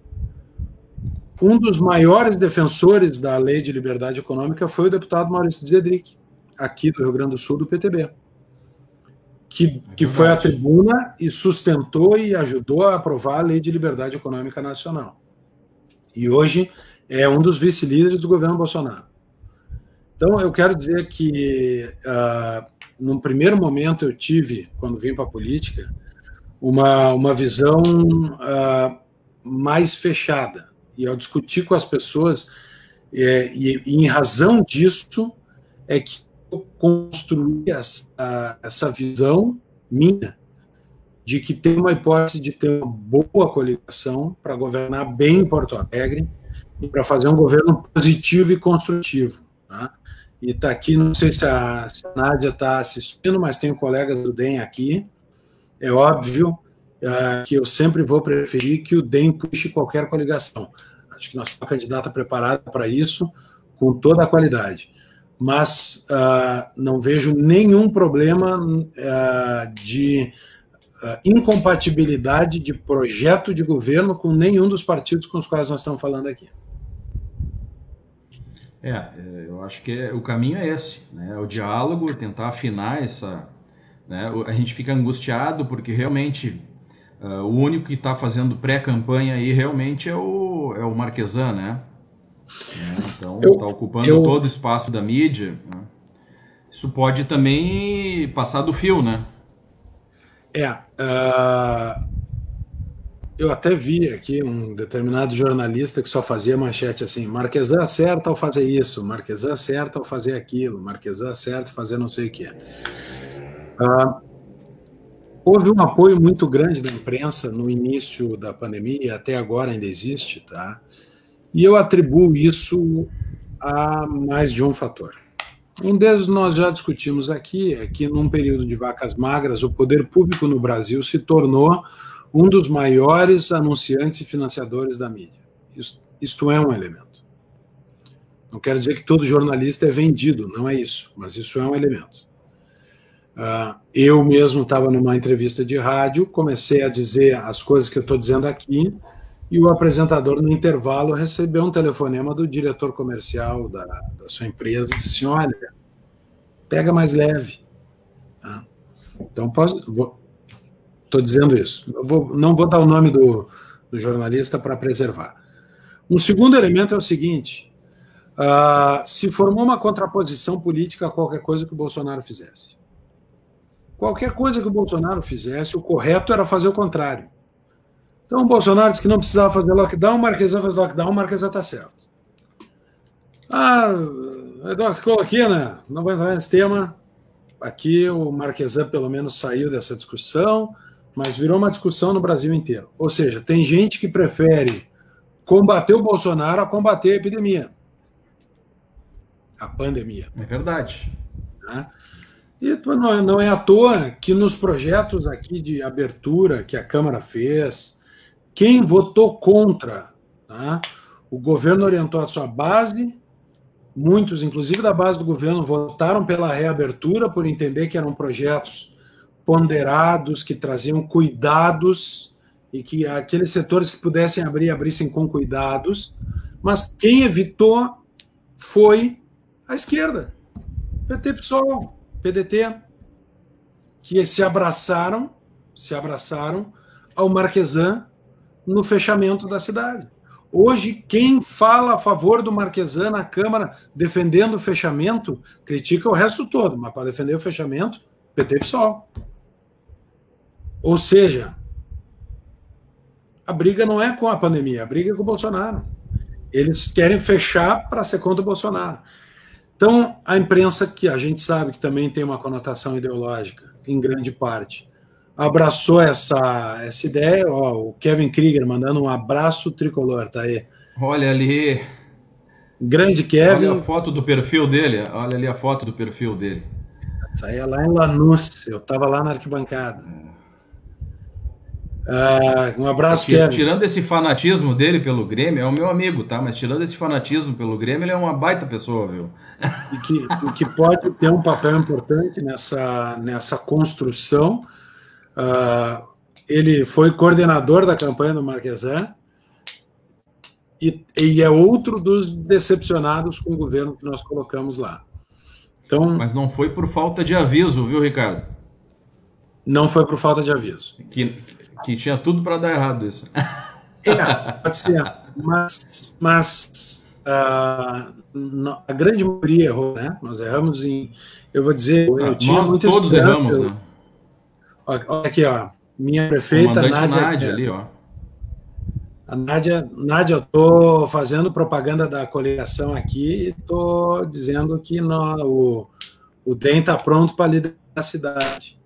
um dos maiores defensores da Lei de Liberdade Econômica foi o deputado Maurício Zedrick, aqui do Rio Grande do Sul, do PTB, que foi à tribuna e sustentou e ajudou a aprovar a Lei de Liberdade Econômica Nacional. E hoje é um dos vice-líderes do governo Bolsonaro. Então, eu quero dizer que, num primeiro momento, eu tive, quando vim para a política, uma visão mais fechada. E ao discutir com as pessoas, e em razão disso, é que eu construí essa visão minha de que tem uma hipótese de ter uma boa coligação para governar bem em Porto Alegre e para fazer um governo positivo e construtivo. Tá? E está aqui, não sei se a Nádia está assistindo, mas tem um colega do DEM aqui. É óbvio que eu sempre vou preferir que o DEM puxe qualquer coligação. Acho que nós temos uma candidata preparada para isso, com toda a qualidade. Mas não vejo nenhum problema de incompatibilidade de projeto de governo com nenhum dos partidos com os quais nós estamos falando aqui. Eu acho que o caminho é esse, né? O diálogo, tentar afinar essa... Né? A gente fica angustiado porque realmente o único que está fazendo pré-campanha aí realmente é o Marquesan, né? Então, está ocupando todo o espaço da mídia. Né? Isso pode também passar do fio, né? Eu até vi aqui um determinado jornalista que só fazia manchete assim: Marquesan acerta ao fazer isso, Marquesan acerta ao fazer aquilo, Marquesan acerta ao fazer não sei o que. Houve um apoio muito grande da imprensa no início da pandemia, e até agora ainda existe, tá? E eu atribuo isso há mais de um fator. Um deles nós já discutimos aqui, é que num período de vacas magras, o poder público no Brasil se tornou um dos maiores anunciantes e financiadores da mídia. Isto é um elemento. Não quero dizer que todo jornalista é vendido, não é isso, mas isso é um elemento. Eu mesmo estava numa entrevista de rádio, comecei a dizer as coisas que eu estou dizendo aqui, e o apresentador, no intervalo, recebeu um telefonema do diretor comercial da sua empresa e disse assim, olha, pega mais leve. Então, estou dizendo isso. Não vou dar o nome do jornalista para preservar. Um segundo elemento é o seguinte, se formou uma contraposição política a qualquer coisa que o Bolsonaro fizesse. Qualquer coisa que o Bolsonaro fizesse, o correto era fazer o contrário. Então o Bolsonaro disse que não precisava fazer lockdown, o Marquesan faz lockdown, o Marquesan está certo. Eduardo ficou aqui, né? Não vou entrar nesse tema. Aqui o Marquesan pelo menos saiu dessa discussão, mas virou uma discussão no Brasil inteiro. Ou seja, tem gente que prefere combater o Bolsonaro a combater a epidemia. A pandemia. É verdade. Né? E não é à toa que nos projetos aqui de abertura que a Câmara fez, quem votou contra, tá? O governo orientou a sua base, muitos, inclusive da base do governo, votaram pela reabertura por entender que eram projetos ponderados, que traziam cuidados e que aqueles setores que pudessem abrir, abrissem com cuidados, mas quem evitou foi a esquerda, PT, PSOL, PDT, que se abraçaram ao Marquesan no fechamento da cidade. Hoje, quem fala a favor do Marquesan na Câmara, defendendo o fechamento, critica o resto todo, mas para defender o fechamento, PT e PSOL. Ou seja, a briga não é com a pandemia, a briga é com o Bolsonaro. Eles querem fechar para ser contra o Bolsonaro. Então, a imprensa, que a gente sabe que também tem uma conotação ideológica, em grande parte, abraçou essa ideia. O Kevin Krieger mandando um abraço tricolor, tá aí. Olha ali. Grande Kevin. Olha a foto do perfil dele, olha ali a foto do perfil dele. Isso aí é lá em Lanús, eu estava lá na arquibancada. Um abraço, Kevin. Tirando esse fanatismo dele pelo Grêmio, é o meu amigo, tá? Mas tirando esse fanatismo pelo Grêmio, ele é uma baita pessoa, viu? E que pode ter um papel importante nessa construção. Ele foi coordenador da campanha do Marquesan e é outro dos decepcionados com o governo que nós colocamos lá. Então, mas não foi por falta de aviso, viu, Ricardo? Não foi por falta de aviso. Que tinha tudo para dar errado isso. Pode ser. Mas a grande maioria errou, né? Nós erramos em... Eu vou dizer... nós todos erramos, né? Olha aqui, ó. Minha prefeita, Nádia ali, ó. A Nádia, eu estou fazendo propaganda da coligação aqui e estou dizendo que o DEM está pronto para liderar a cidade.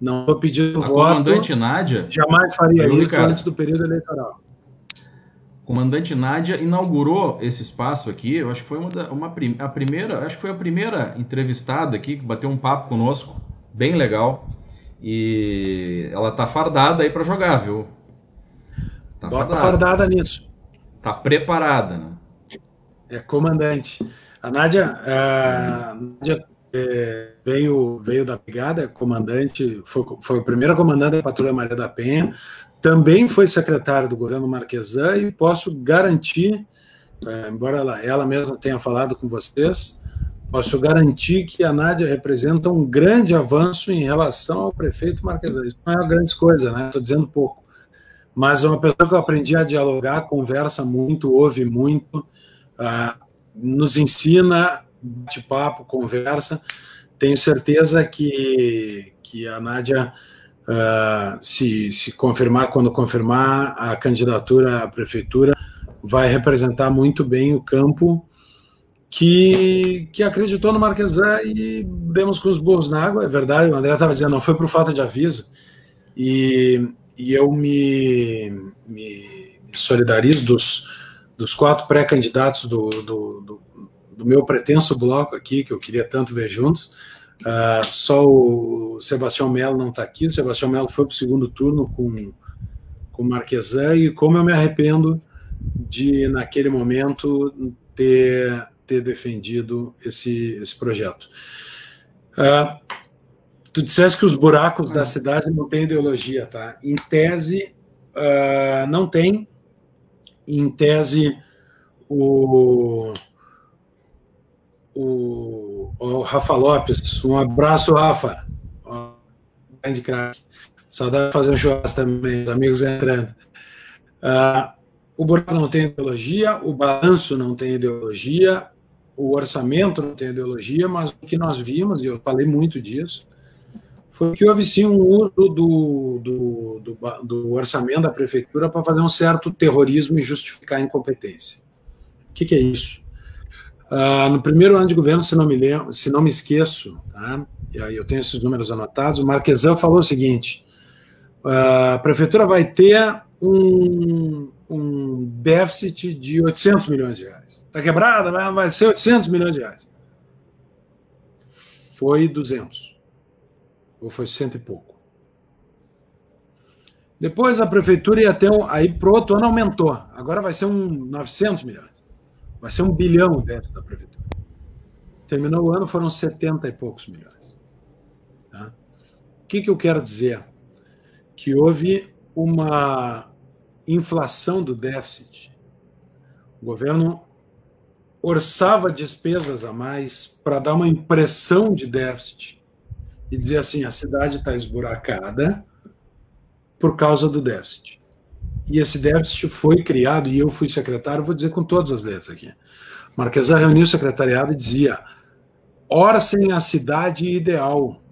Não estou pedindo voto. Comandante Nádia... Jamais faria isso antes do período eleitoral. Comandante Nádia inaugurou esse espaço aqui. Eu acho que foi a primeira entrevistada aqui que bateu um papo conosco, bem legal. E ela tá fardada aí para jogar, viu? Bota fardada nisso. Tá preparada, né? É comandante. A Nádia veio da brigada, comandante, foi a primeira comandante da Patrulha Maria da Penha, também foi secretária do governo Marquesan e posso garantir, embora ela mesma tenha falado com vocês, posso garantir que a Nádia representa um grande avanço em relação ao prefeito Marquesan. Isso não é uma grande coisa, né? Estou dizendo pouco. Mas é uma pessoa que eu aprendi a dialogar, conversa muito, ouve muito, nos ensina, bate-papo, conversa. Tenho certeza que a Nádia, se confirmar, quando confirmar a candidatura à prefeitura, vai representar muito bem o campo que acreditou no Marquesan e demos com os burros na água. É verdade, o André estava dizendo, não foi por falta de aviso. E eu me solidarizo dos 4 pré-candidatos do meu pretenso bloco aqui, que eu queria tanto ver juntos. Só o Sebastião Melo não está aqui. O Sebastião Melo foi para o segundo turno com o Marquesan, e como eu me arrependo de, naquele momento, ter defendido esse projeto. Tu disseste que os buracos da cidade não têm ideologia, tá? Em tese, não tem. Em tese, o Rafa Lopes, um abraço, Rafa. Grande craque. Saudade de fazer um churrasco também, os amigos entrando. O buraco não tem ideologia, o balanço não tem ideologia, o orçamento não tem ideologia, mas o que nós vimos, e eu falei muito disso, foi que houve sim um uso do orçamento da prefeitura para fazer um certo terrorismo e justificar a incompetência. O que é isso? No primeiro ano de governo, se não me esqueço, tá? E aí eu tenho esses números anotados, o Marquesan falou o seguinte: a prefeitura vai ter um déficit de 800 milhões de reais. Está quebrada, vai ser 800 milhões de reais. Foi 200. Ou foi 100 e pouco. Depois a prefeitura ia ter aí pro outro ano aumentou. Agora vai ser 900 milhões. Vai ser 1 bilhão o déficit da prefeitura. Terminou o ano, foram 70 e poucos milhões. Tá? O que eu quero dizer? Que houve uma inflação do déficit. O governo orçava despesas a mais para dar uma impressão de déficit e dizer assim, a cidade está esburacada por causa do déficit. E esse déficit foi criado, e eu fui secretário, vou dizer com todas as letras aqui. Marquesan reuniu o secretariado e dizia: orcem a cidade ideal.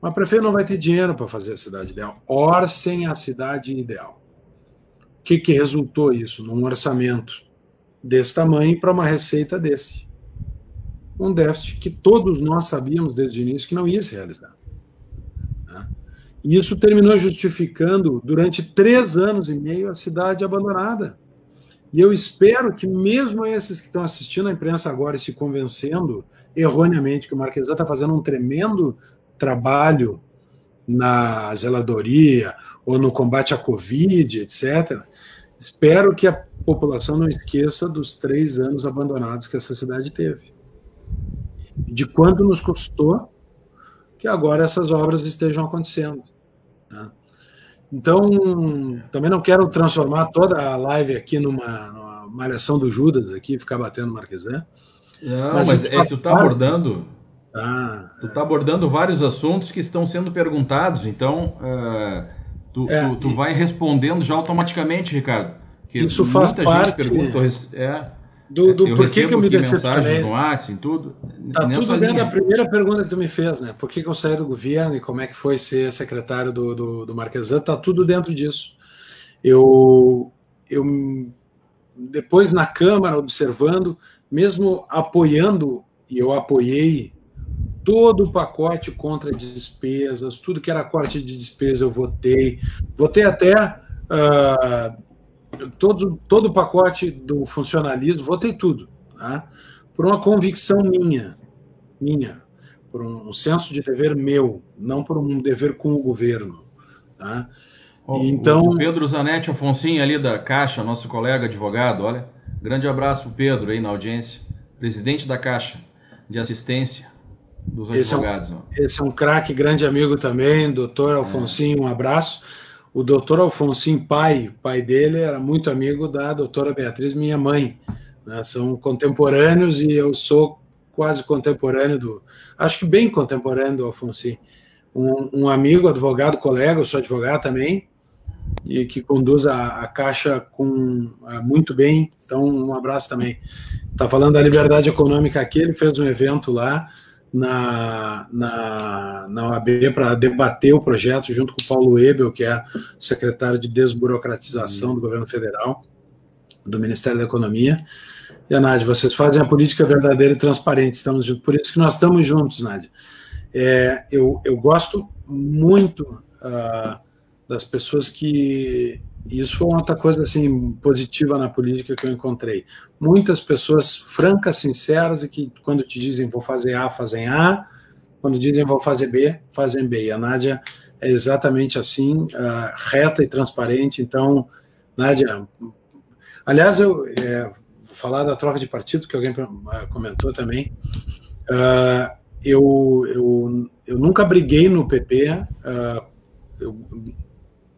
Mas o prefeito não vai ter dinheiro para fazer a cidade ideal. Orcem a cidade ideal. O que resultou isso? Num orçamento desse tamanho para uma receita desse. Um déficit que todos nós sabíamos desde o início que não ia se realizar. E isso terminou justificando, durante 3 anos e meio, a cidade abandonada. E eu espero que mesmo esses que estão assistindo a imprensa agora e se convencendo erroneamente que o Marquesan está fazendo um tremendo trabalho na zeladoria ou no combate à Covid, etc., espero que a população não esqueça dos 3 anos abandonados que essa cidade teve. De quanto nos custou que agora essas obras estejam acontecendo. Tá? Então, também não quero transformar toda a live aqui numa malhação do Judas, aqui, ficar batendo no Marquesan. Não, mas tu está abordando... Tu está abordando vários assuntos que estão sendo perguntados, então tu vai respondendo já automaticamente, Ricardo. Isso faz parte... Pergunta, do por que eu me decepcionei. Mensagens no WhatsApp, tudo. Está tudo dentro da primeira pergunta que tu me fez, né? Por que eu saí do governo e como é que foi ser secretário do Marquesan? Está tudo dentro disso. Eu depois na Câmara, observando, mesmo apoiando, e eu apoiei todo o pacote contra despesas, tudo que era corte de despesa eu votei até todo o pacote do funcionalismo, votei tudo, tá? Por uma convicção minha, por um senso de dever meu, não por um dever com o governo. Tá? Então, o Pedro Zanetti Afonsinho ali da Caixa, nosso colega advogado, olha, grande abraço para o Pedro aí na audiência, presidente da Caixa de Assistência dos Advogados. Esse é um craque, grande amigo também, doutor Afonsinho, um abraço. O doutor Afonsinho, pai dele, era muito amigo da doutora Beatriz, minha mãe. Né? São contemporâneos e eu sou quase contemporâneo acho que bem contemporâneo do Afonsinho. Um amigo, advogado, colega, eu sou advogado também, e que conduz a Caixa muito bem, então um abraço também. Está falando da liberdade econômica aqui, ele fez um evento lá na OAB para debater o projeto junto com o Paulo Ebel, que é secretário de desburocratização do governo federal, do Ministério da Economia. E a Nádia, vocês fazem a política verdadeira e transparente, estamos juntos. Por isso que nós estamos juntos, Nádia. Eu gosto muito das pessoas que isso foi outra coisa assim positiva na política que eu encontrei. Muitas pessoas francas, sinceras, e que quando te dizem vou fazer A, fazem A, quando dizem vou fazer B, fazem B. E a Nádia é exatamente assim, reta e transparente. Então, Nádia, aliás, eu vou falar da troca de partido, que alguém comentou também. Eu nunca briguei no PP, eu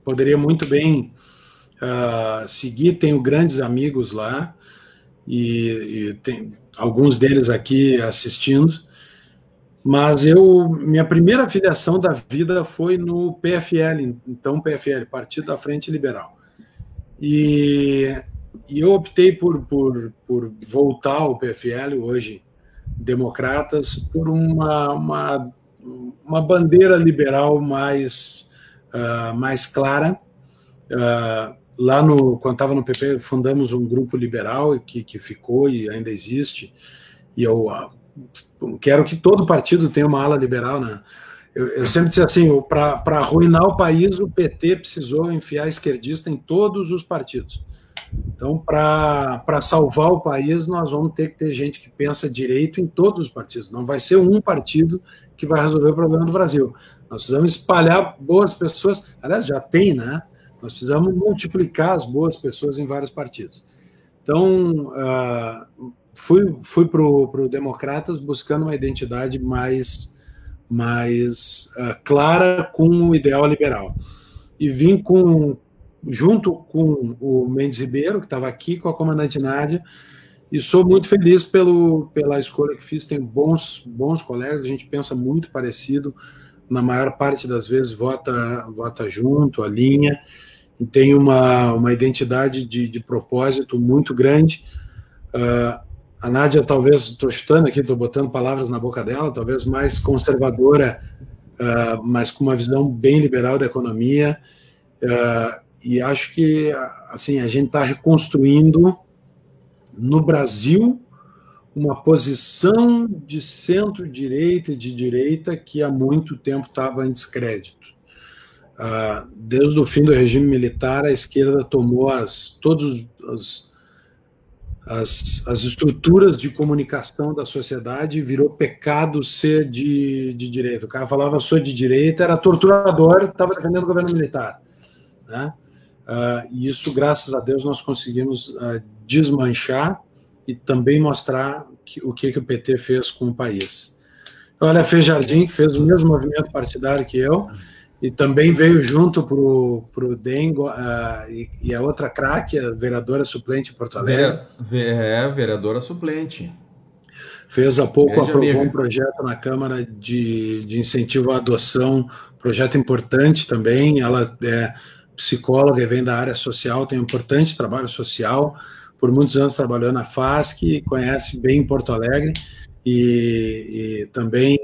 poderia muito bem seguir, tenho grandes amigos lá, e tem alguns deles aqui assistindo, mas minha primeira filiação da vida foi no PFL, então PFL, Partido da Frente Liberal. E eu optei por voltar ao PFL, hoje Democratas, por uma bandeira liberal mais clara. Lá quando estava no PP, fundamos um grupo liberal que ficou e ainda existe, e eu quero que todo partido tenha uma ala liberal, né? Eu sempre disse assim, para arruinar o país, o PT precisou enfiar esquerdista em todos os partidos. Então, para salvar o país, nós vamos ter que ter gente que pensa direito em todos os partidos. Não vai ser um partido que vai resolver o problema do Brasil. Nós precisamos espalhar boas pessoas. Aliás, já tem, né? Nós precisamos multiplicar as boas pessoas em vários partidos. Então, fui para o Democratas buscando uma identidade mais clara com o ideal liberal. E vim junto com o Mendes Ribeiro, que estava aqui, com a comandante Nádia, e sou muito feliz pela escolha que fiz. Tenho bons colegas, a gente pensa muito parecido, na maior parte das vezes vota junto, alinha, e tem uma identidade de propósito muito grande. A Nádia, talvez, estou chutando aqui, estou botando palavras na boca dela, talvez mais conservadora, mas com uma visão bem liberal da economia, e acho que assim, a gente está reconstruindo no Brasil uma posição de centro-direita e de direita que há muito tempo estava em descrédito. Desde o fim do regime militar, a esquerda tomou todas as estruturas de comunicação da sociedade, e virou pecado ser de direita. O cara falava sou de direita, era torturador, estava defendendo o governo militar, né? E isso, graças a Deus, nós conseguimos desmanchar e também mostrar o que o PT fez com o país. Olha, a Fê Jardim, que fez o mesmo movimento partidário que eu, e também veio junto para o DEM, e a outra craque, a vereadora suplente em Porto Alegre. Vereadora suplente. Fez há pouco, aprovou um projeto na Câmara de incentivo à adoção, projeto importante também. Ela é psicóloga e vem da área social, tem um importante trabalho social, por muitos anos trabalhou na FASC, conhece bem Porto Alegre, e também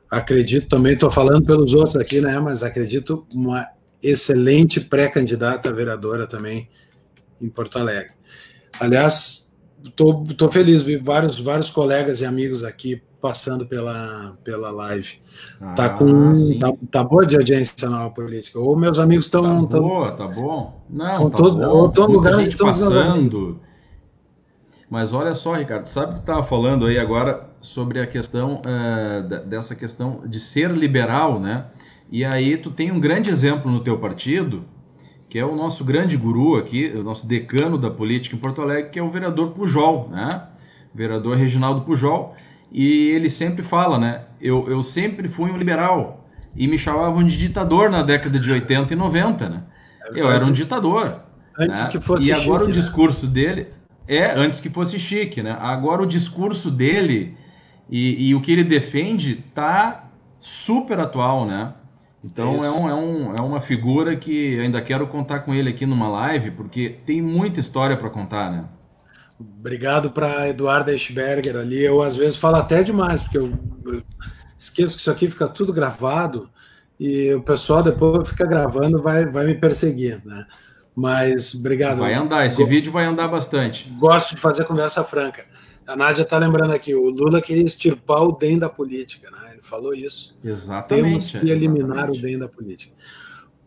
acredito, também estou falando pelos outros aqui, né, mas acredito uma excelente pré-candidata a vereadora também em Porto Alegre. Aliás, estou feliz, vi vários colegas e amigos aqui passando pela live. Tá boa de audiência na política. Ou meus amigos estão... Tá bom. Não, tá bom. Muita gente passando. Mas olha só, Ricardo, sabe que tu estava falando aí agora sobre a questão dessa questão de ser liberal, né? E aí tu tem um grande exemplo no teu partido, que é o nosso grande guru aqui, o nosso decano da política em Porto Alegre, que é o vereador Pujol, né? O vereador Reginaldo Pujol. E ele sempre fala, né? Eu sempre fui um liberal e me chamavam de ditador na década de 80 e 90, né? Eu era um ditador. Antes, né? Que fosse e agora chique, o discurso dele antes que fosse chique, né? Agora o discurso dele e o que ele defende tá super atual, né? Então é uma figura que ainda quero contar com ele aqui numa live, porque tem muita história para contar, né? Obrigado para Eduardo Eschberger ali. Eu às vezes falo até demais, porque eu esqueço que isso aqui fica tudo gravado e o pessoal depois fica gravando, vai me perseguir, né? Mas obrigado. Vai andar, esse vídeo vai andar bastante. Gosto de fazer conversa franca. A Nádia está lembrando aqui, o Lula queria extirpar o DEM da política, né? Ele falou isso. Exatamente. Temos que eliminar o DEM da política.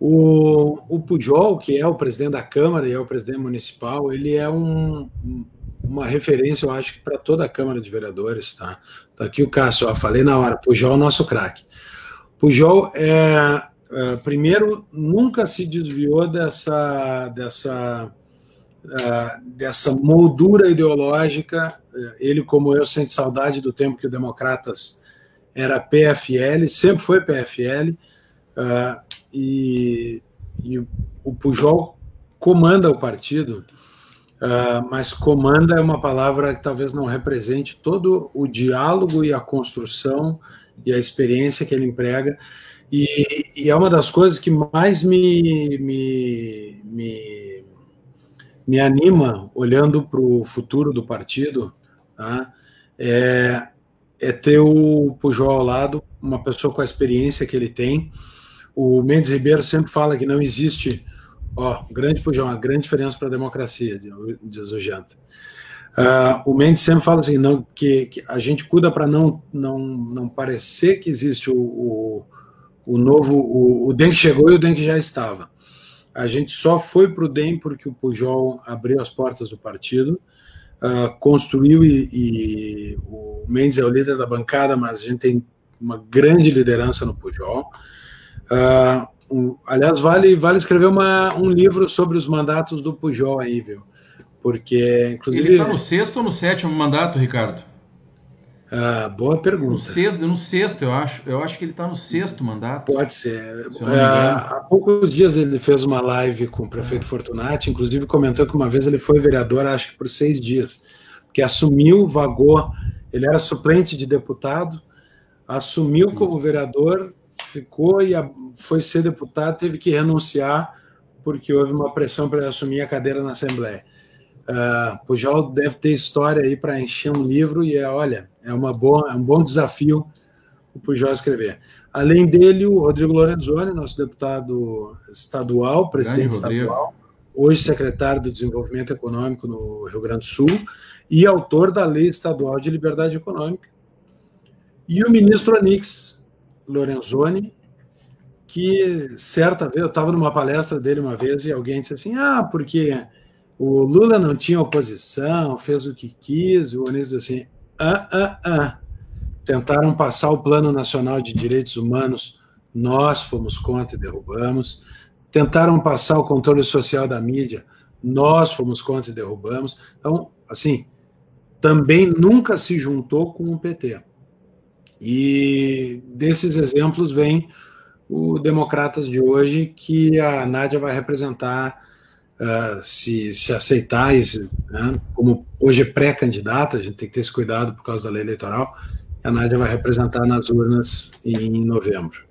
O Pujol, que é o presidente da Câmara e é o presidente municipal, ele é uma referência, eu acho, para toda a Câmara de Vereadores. Tá aqui o Cássio, falei na hora, Pujol é o nosso craque. Pujol primeiro, nunca se desviou dessa moldura ideológica. Ele, como eu, sente saudade do tempo que o Democratas era PFL, sempre foi PFL, e o Pujol comanda o partido, mas comanda é uma palavra que talvez não represente todo o diálogo e a construção e a experiência que ele emprega, e é uma das coisas que mais me anima, olhando para o futuro do partido, tá? É ter o Pujol ao lado, uma pessoa com a experiência que ele tem. O Mendes Ribeiro sempre fala que não existe, grande Pujol, uma grande diferença para a democracia, diz o Janta. O Mendes sempre fala assim, que a gente cuida para não parecer que existe o novo, o DEM que chegou e o DEM que já estava. A gente só foi para o DEM porque o Pujol abriu as portas do partido, construiu, e o Mendes é o líder da bancada, mas a gente tem uma grande liderança no Pujol. Aliás, vale escrever um livro sobre os mandatos do Pujol aí, viu? Porque, inclusive... Ele está no 6º ou no 7º mandato, Ricardo? Boa pergunta. No sexto, eu acho. Eu acho que ele está no 6º mandato. Pode ser. Há poucos dias ele fez uma live com o prefeito Fortunati, inclusive comentou que uma vez ele foi vereador, acho que por 6 dias, porque assumiu, vagou, ele era suplente de deputado, assumiu como vereador, ficou e foi ser deputado, teve que renunciar porque houve uma pressão para ele assumir a cadeira na Assembleia. Pujol deve ter história aí para encher um livro, e olha, é um bom desafio o Pujol escrever. Além dele, o Rodrigo Lorenzoni, nosso deputado estadual, presidente estadual, hoje secretário do Desenvolvimento Econômico no Rio Grande do Sul, e autor da Lei Estadual de Liberdade Econômica. E o ministro Onix Lorenzoni, que certa vez, eu estava numa palestra dele uma vez, e alguém disse assim, porque o Lula não tinha oposição, fez o que quis, o Onix disse assim, tentaram passar o Plano Nacional de Direitos Humanos, nós fomos contra e derrubamos. Tentaram passar o controle social da mídia, nós fomos contra e derrubamos. Então, assim, também nunca se juntou com o PT. E desses exemplos vem o Democratas de hoje, que a Nádia vai representar, se aceitar, né, como hoje é pré-candidata, a gente tem que ter esse cuidado por causa da lei eleitoral, a Nádia vai representar nas urnas em novembro.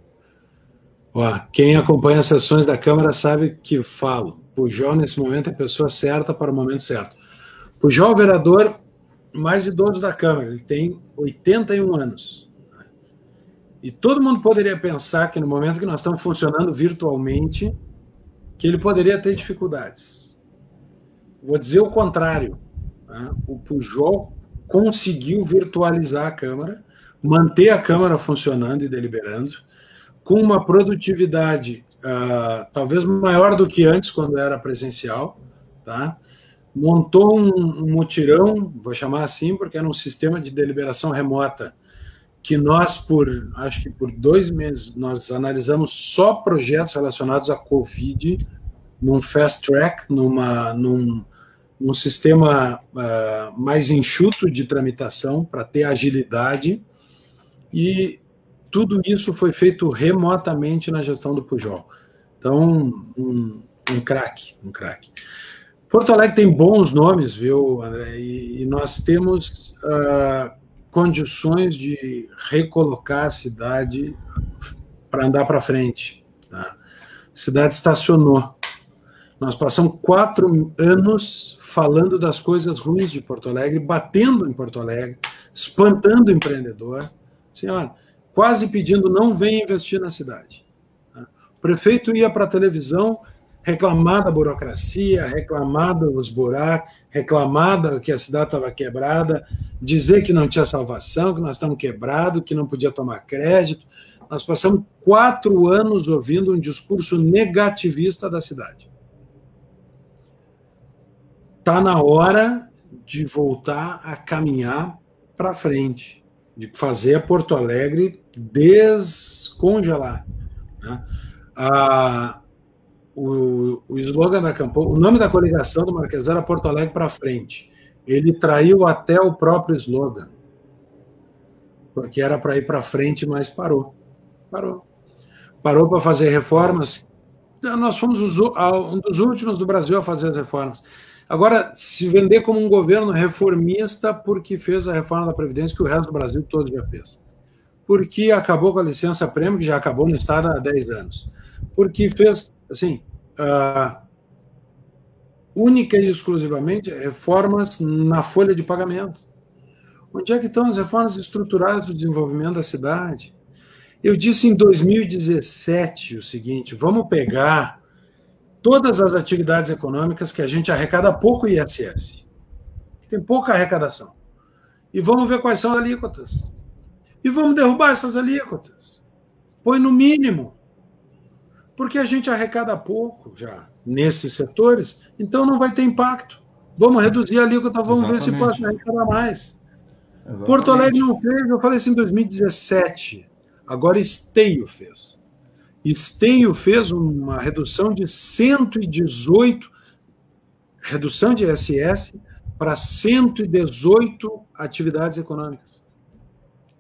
Quem acompanha as sessões da Câmara sabe que falo. Pujol, nesse momento, é a pessoa certa para o momento certo. Pujol é o vereador mais idoso da Câmara, ele tem 81 anos. E todo mundo poderia pensar que no momento que nós estamos funcionando virtualmente, que ele poderia ter dificuldades. Vou dizer o contrário. Né? O Pujol conseguiu virtualizar a Câmara, manter a Câmara funcionando e deliberando, com uma produtividade talvez maior do que antes, quando era presencial, tá? Montou um mutirão, vou chamar assim, porque era um sistema de deliberação remota, que nós, acho que por 2 meses, nós analisamos só projetos relacionados à Covid, num fast track, num sistema mais enxuto de tramitação, para ter agilidade, e tudo isso foi feito remotamente na gestão do Pujol. Então, um craque. Porto Alegre tem bons nomes, viu, André? E nós temos condições de recolocar a cidade para andar para frente. Tá? A cidade estacionou. Nós passamos 4 anos falando das coisas ruins de Porto Alegre, batendo em Porto Alegre, espantando o empreendedor. Senhora, quase pedindo, não venha investir na cidade. O prefeito ia para a televisão reclamar da burocracia, reclamar dos buracos, reclamar que a cidade estava quebrada, dizer que não tinha salvação, que nós estamos quebrados, que não podia tomar crédito. Nós passamos 4 anos ouvindo um discurso negativista da cidade. Está na hora de voltar a caminhar para frente, de fazer Porto Alegre descongelar, né? O slogan da campanha, o nome da coligação do Marquesã era Porto Alegre para frente. Ele traiu até o próprio slogan, porque era para ir para frente, mas parou para fazer reformas. Nós fomos um dos últimos do Brasil a fazer as reformas. Agora, se vender como um governo reformista porque fez a reforma da Previdência que o resto do Brasil todo já fez. Porque acabou com a licença-prêmio, que já acabou no Estado há 10 anos. Porque fez, assim, única e exclusivamente reformas na folha de pagamento. Onde é que estão as reformas estruturais do desenvolvimento da cidade? Eu disse em 2017 o seguinte: vamos pegar todas as atividades econômicas que a gente arrecada pouco ISS, tem pouca arrecadação, e vamos ver quais são as alíquotas. E vamos derrubar essas alíquotas. Põe no mínimo. Porque a gente arrecada pouco já nesses setores, então não vai ter impacto. Vamos reduzir a alíquota, vamos ver se pode arrecadar mais. Exatamente. Porto Alegre não fez, eu falei assim em 2017. Agora Esteio fez. Esteio fez uma redução de 118, redução de ISS para 118 atividades econômicas.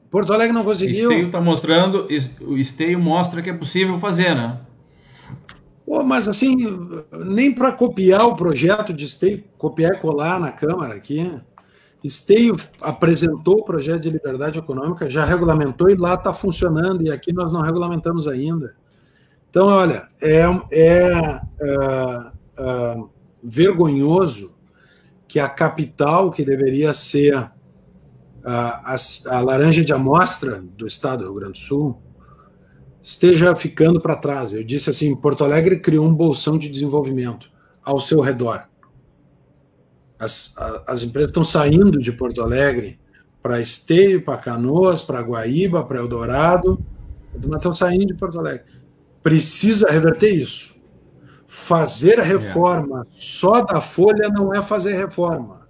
Porto Alegre não conseguiu. Esteio está mostrando, o Esteio mostra que é possível fazer, né? Pô, mas assim, nem para copiar o projeto de Esteio, copiar e colar na Câmara aqui. Esteio apresentou o projeto de liberdade econômica, já regulamentou e lá está funcionando, e aqui nós não regulamentamos ainda. Então, olha, vergonhoso que a capital, que deveria ser a laranja de amostra do estado do Rio Grande do Sul, esteja ficando para trás. Eu disse assim, Porto Alegre criou um bolsão de desenvolvimento ao seu redor. As empresas estão saindo de Porto Alegre para Esteio, para Canoas, para Guaíba, para Eldorado, mas estão saindo de Porto Alegre. Precisa reverter isso. Fazer a reforma só da folha não é fazer reforma.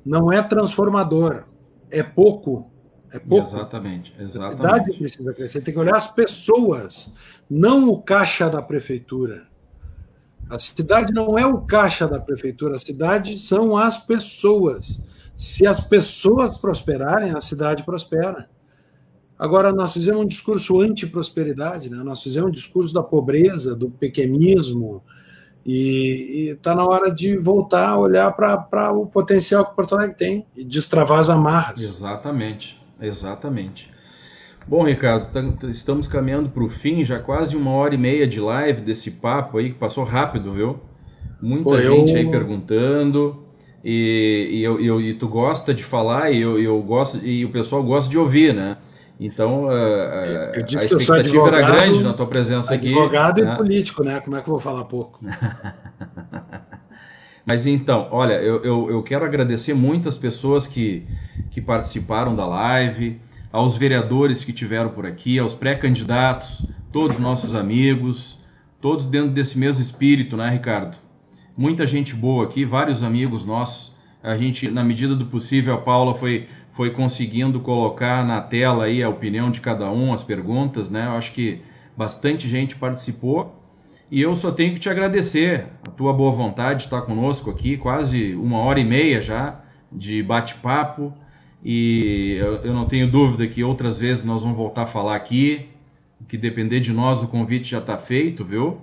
Não é transformador. É pouco. É pouco. Exatamente. A cidade precisa crescer. Tem que olhar as pessoas, não o caixa da prefeitura. A cidade não é o caixa da prefeitura, a cidade são as pessoas. Se as pessoas prosperarem, a cidade prospera. Agora, nós fizemos um discurso anti-prosperidade, né? Nós fizemos um discurso da pobreza, do pequenismo, e está na hora de voltar a olhar para o potencial que Porto Alegre tem e destravar as amarras. Exatamente, exatamente. Bom, Ricardo, estamos caminhando para o fim, já quase 1h30 de live desse papo aí, que passou rápido, viu? Muita gente aí perguntando, e tu gosta de falar, e eu gosto, e o pessoal gosta de ouvir, né? Então, a expectativa era grande na tua presença aqui. Advogado e político, né? Como é que eu vou falar pouco? Mas então, olha, eu quero agradecer muito as pessoas que participaram da live, aos vereadores que tiveram por aqui, aos pré-candidatos, todos nossos amigos, todos dentro desse mesmo espírito, né, Ricardo? Muita gente boa aqui, vários amigos nossos. A gente, na medida do possível, a Paula foi conseguindo colocar na tela aí a opinião de cada um, as perguntas, né? Eu acho que bastante gente participou e eu só tenho que te agradecer a tua boa vontade de estar conosco aqui, quase 1h30 já de bate-papo, e eu não tenho dúvida que outras vezes nós vamos voltar a falar aqui, que depender de nós o convite já está feito, viu?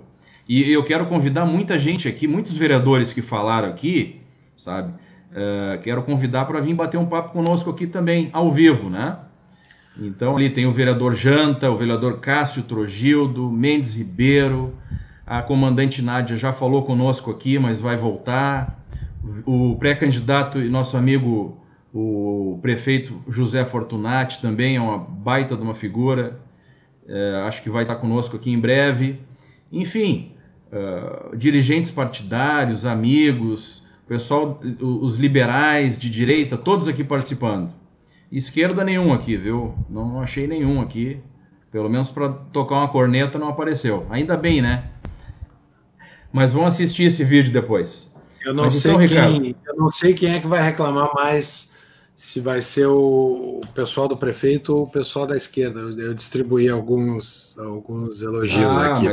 E eu quero convidar muita gente aqui, muitos vereadores que falaram aqui, sabe? Quero convidar para vir bater um papo conosco aqui também, ao vivo, né? Então ali tem o vereador Janta, o vereador Cássio Trogildo, Mendes Ribeiro, a comandante Nádia já falou conosco aqui, mas vai voltar, o pré-candidato e nosso amigo, o prefeito José Fortunati, também é uma baita de uma figura, acho que vai estar conosco aqui em breve. Enfim, dirigentes partidários, amigos, pessoal, os liberais de direita, todos aqui participando. Esquerda nenhum aqui, viu? Não achei nenhum aqui. Pelo menos para tocar uma corneta não apareceu. Ainda bem, né? Mas vão assistir esse vídeo depois. Eu não Mas sei então, quem, Ricardo, eu não sei quem é que vai reclamar mais, se vai ser o pessoal do prefeito ou o pessoal da esquerda. Eu distribuí alguns elogios aqui.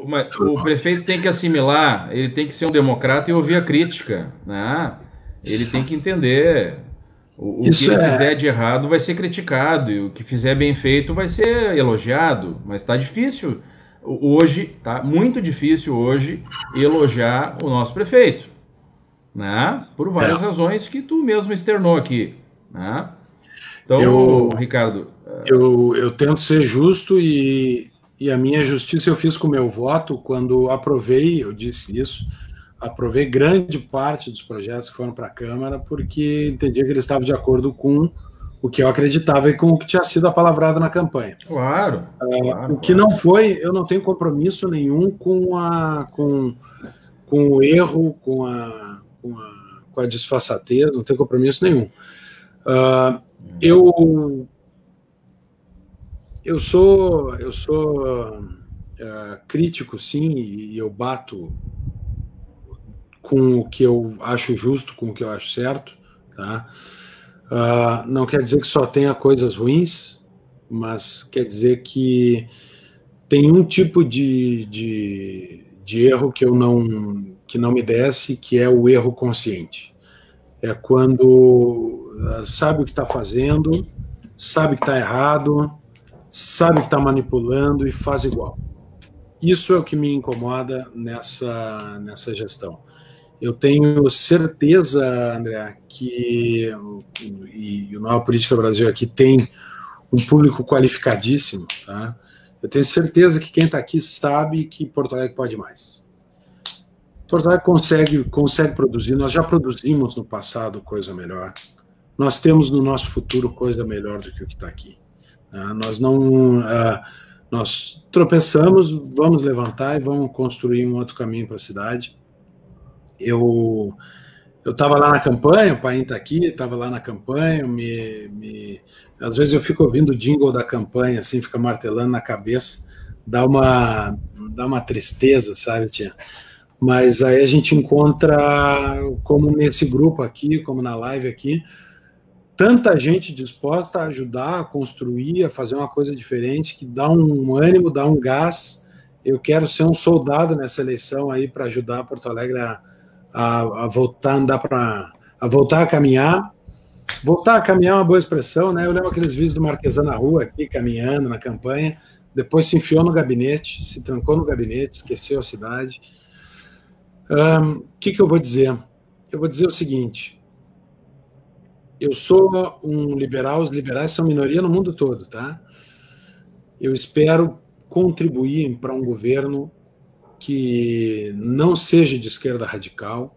mas o prefeito tem que assimilar, ele tem que ser um democrata e ouvir a crítica, né? Ele tem que entender o que ele fizer de errado vai ser criticado e o que fizer bem feito vai ser elogiado, mas está difícil hoje, tá muito difícil hoje elogiar o nosso prefeito, né? Por várias razões que tu mesmo externou aqui, né? Então, Ricardo, eu tento ser justo e a minha justiça eu fiz com o meu voto quando aprovei, eu disse isso, aprovei grande parte dos projetos que foram para a Câmara porque entendia que eles estavam de acordo com o que eu acreditava e com o que tinha sido apalavrado na campanha. Claro. O que não foi, eu não tenho compromisso nenhum com o erro, com a disfarçatez, não tenho compromisso nenhum. Eu sou crítico, sim, e eu bato com o que eu acho justo, com o que eu acho certo, tá? Não quer dizer que só tenha coisas ruins, mas quer dizer que tem um tipo de erro que não me desce, que é o erro consciente. É quando sabe o que está fazendo, sabe que está errado, sabe que está manipulando e faz igual. Isso é o que me incomoda nessa gestão. Eu tenho certeza, André, que e o Nova Política Brasil aqui tem um público qualificadíssimo, tá? Eu tenho certeza que quem está aqui sabe que Porto Alegre pode mais. Porto Alegre consegue produzir, nós já produzimos no passado coisa melhor. Nós temos no nosso futuro coisa melhor do que o que está aqui. Nós tropeçamos, vamos levantar e vamos construir um outro caminho para a cidade. Eu estava lá na campanha, o Paim está aqui, estava lá na campanha, às vezes eu fico ouvindo o jingle da campanha, assim, fica martelando na cabeça, dá uma tristeza, sabe, tia? Mas aí a gente encontra, como nesse grupo aqui, como na live aqui, tanta gente disposta a ajudar, a construir, a fazer uma coisa diferente, que dá um ânimo, dá um gás. Eu quero ser um soldado nessa eleição aí para ajudar Porto Alegre a voltar a andar a voltar a caminhar. Voltar a caminhar é uma boa expressão, né? Eu lembro aqueles vídeos do Marquesan na rua aqui, caminhando na campanha, depois se enfiou no gabinete, se trancou no gabinete, esqueceu a cidade. Que eu vou dizer? Eu vou dizer o seguinte: eu sou um liberal, os liberais são minoria no mundo todo, tá? Eu espero contribuir para um governo que não seja de esquerda radical,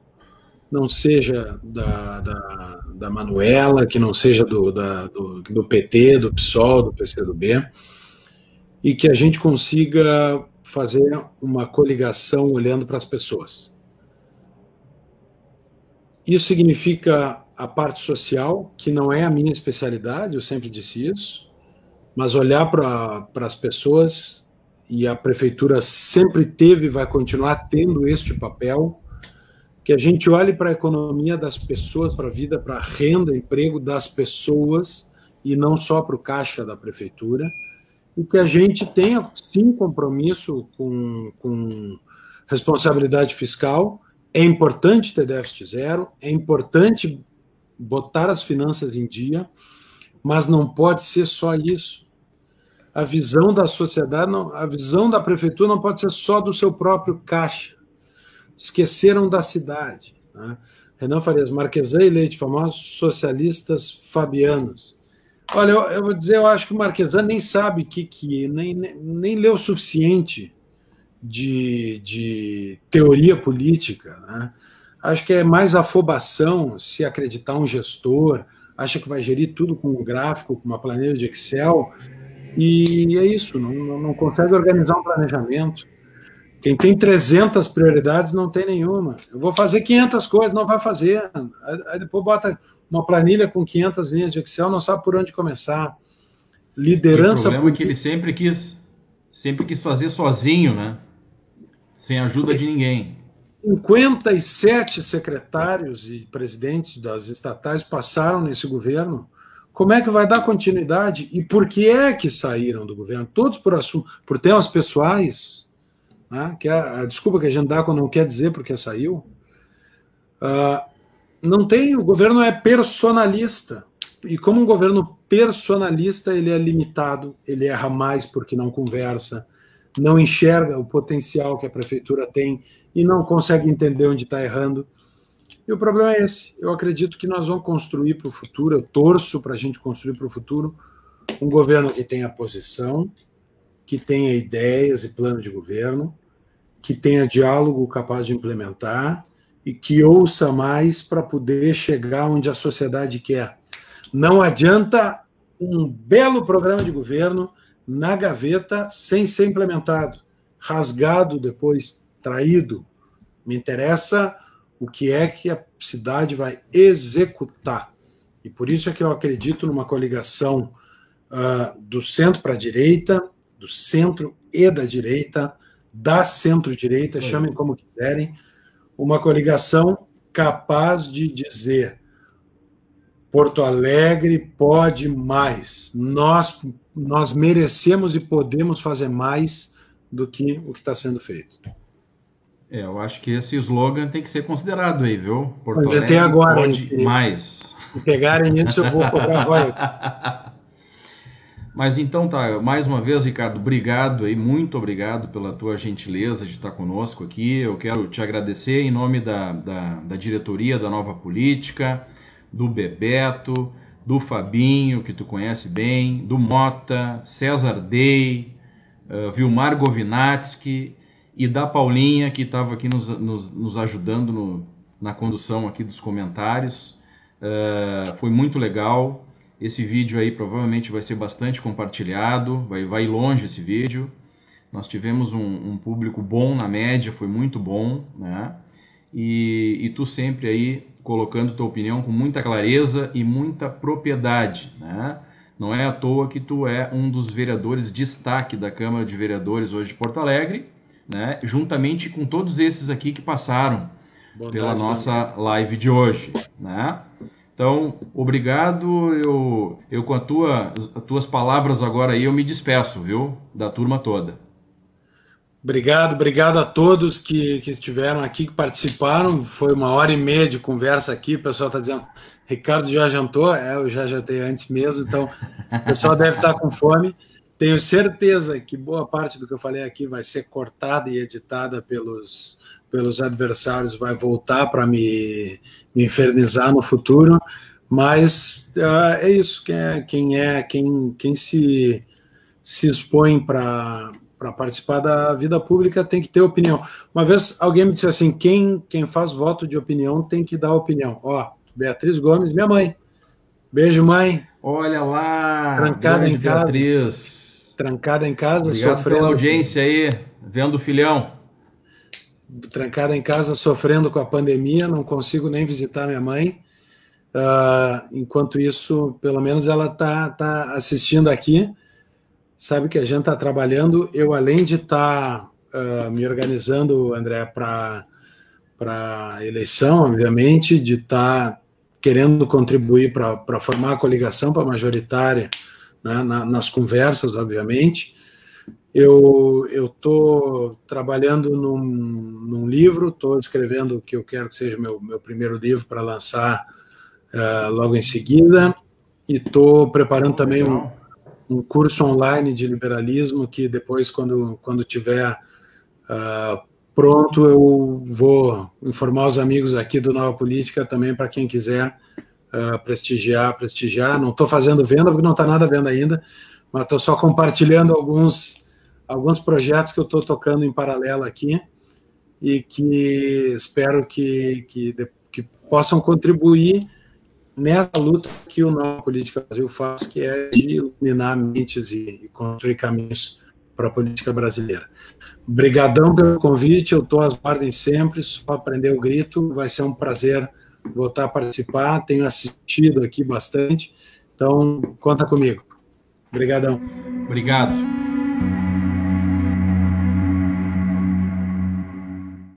não seja da Manuela, que não seja do PT, do PSOL, do PCdoB, e que a gente consiga fazer uma coligação olhando para as pessoas. Isso significa a parte social, que não é a minha especialidade, eu sempre disse isso, mas olhar para as pessoas, e a prefeitura sempre teve e vai continuar tendo este papel, que a gente olhe para a economia das pessoas, para a vida, para a renda, emprego das pessoas, e não só para o caixa da prefeitura, e que a gente tenha, sim, compromisso com responsabilidade fiscal. É importante ter déficit zero, é importante botar as finanças em dia, mas não pode ser só isso. A visão da sociedade, a visão da prefeitura não pode ser só do seu próprio caixa. Esqueceram da cidade, né? Renan Farias, Marquesan e Leite, famosos socialistas fabianos. Olha, eu vou dizer, eu acho que o Marquesan nem sabe nem leu o suficiente de teoria política, né? Acho que é mais afobação se acreditar um gestor, acha que vai gerir tudo com um gráfico, com uma planilha de Excel, e é isso, não consegue organizar um planejamento. Quem tem 300 prioridades não tem nenhuma. Eu vou fazer 500 coisas, não vai fazer. Aí depois bota uma planilha com 500 linhas de Excel, não sabe por onde começar. liderança... O problema é que ele sempre quis fazer sozinho, né? Sem ajuda de ninguém. 57 secretários e presidentes das estatais passaram nesse governo. Como é que vai dar continuidade? E por que é que saíram do governo? Todos por temas pessoais, né? Que é a desculpa que a gente dá quando não quer dizer porque saiu. Não tem, o governo é personalista. E como um governo personalista, ele é limitado, ele erra mais porque não conversa, não enxerga o potencial que a prefeitura tem e não consegue entender onde está errando. E o problema é esse. Eu acredito que nós vamos construir para o futuro, eu torço para a gente construir para o futuro um governo que tenha posição, que tenha ideias e plano de governo, que tenha diálogo capaz de implementar e que ouça mais para poder chegar onde a sociedade quer. Não adianta um belo programa de governo na gaveta sem ser implementado, rasgado depois, traído. Me interessa o que é que a cidade vai executar. E por isso é que eu acredito numa coligação do centro para a direita, do centro e da direita, da centro-direita, chamem como quiserem, uma coligação capaz de dizer: Porto Alegre pode mais, nós merecemos e podemos fazer mais do que o que está sendo feito. Eu acho que esse slogan tem que ser considerado aí, viu? Porto Alegre agora, pode mais. Se pegarem isso, eu vou cobrar royalties. Mas então tá, mais uma vez, Ricardo, obrigado aí, muito obrigado pela tua gentileza de estar conosco aqui. Eu quero te agradecer em nome da diretoria da Nova Política, do Bebeto, do Fabinho, que tu conhece bem, do Mota, César Dey, Vilmar Govinatsky e da Paulinha, que estava aqui nos ajudando na condução aqui dos comentários. Foi muito legal. Esse vídeo aí provavelmente vai ser bastante compartilhado, vai longe esse vídeo. Nós tivemos um público bom na média, foi muito bom, né? E tu sempre aí colocando tua opinião com muita clareza e muita propriedade, né? Não é à toa que tu é um dos vereadores destaque da Câmara de Vereadores hoje de Porto Alegre, né? Juntamente com todos esses aqui que passaram pela nossa live de hoje, né? Então, obrigado, eu com as tuas palavras agora aí, eu me despeço, viu, da turma toda. Obrigado a todos que estiveram aqui, que participaram, foi 1h30 de conversa aqui, o pessoal está dizendo, Ricardo já jantou? Eu já jantei antes mesmo, então o pessoal deve estar com fome. Tenho certeza que boa parte do que eu falei aqui vai ser cortada e editada pelos adversários, vai voltar para me infernizar no futuro, mas é isso, quem se expõe para participar da vida pública tem que ter opinião. Uma vez alguém me disse assim, quem faz voto de opinião tem que dar opinião. Beatriz Gomes, minha mãe. Beijo, mãe. Olha lá, trancada em casa. Beatriz. Trancada em casa, obrigado sofrendo. Pela audiência aí, vendo o filhão. Trancada em casa, sofrendo com a pandemia, não consigo nem visitar minha mãe. Enquanto isso, pelo menos ela tá assistindo aqui. Sabe que a gente está trabalhando. Eu, além de estar me organizando, André, para a eleição, obviamente, de estar querendo contribuir para formar a coligação para a majoritária, né, nas conversas, obviamente. Eu estou trabalhando num livro, estou escrevendo o que eu quero que seja meu primeiro livro para lançar logo em seguida, e estou preparando também um curso online de liberalismo que depois, quando tiver pronto, eu vou informar os amigos aqui do Nova Política também, para quem quiser prestigiar. Não estou fazendo venda, porque não está nada à venda ainda, mas estou só compartilhando alguns projetos que eu estou tocando em paralelo aqui e que espero que possam contribuir nessa luta que o Nova Política Brasil faz, que é de iluminar mentes e construir caminhos para a política brasileira. Obrigadão pelo convite, eu estou às ordens sempre, só aprender o grito, vai ser um prazer voltar a participar, tenho assistido aqui bastante, então conta comigo. Obrigadão. Obrigado.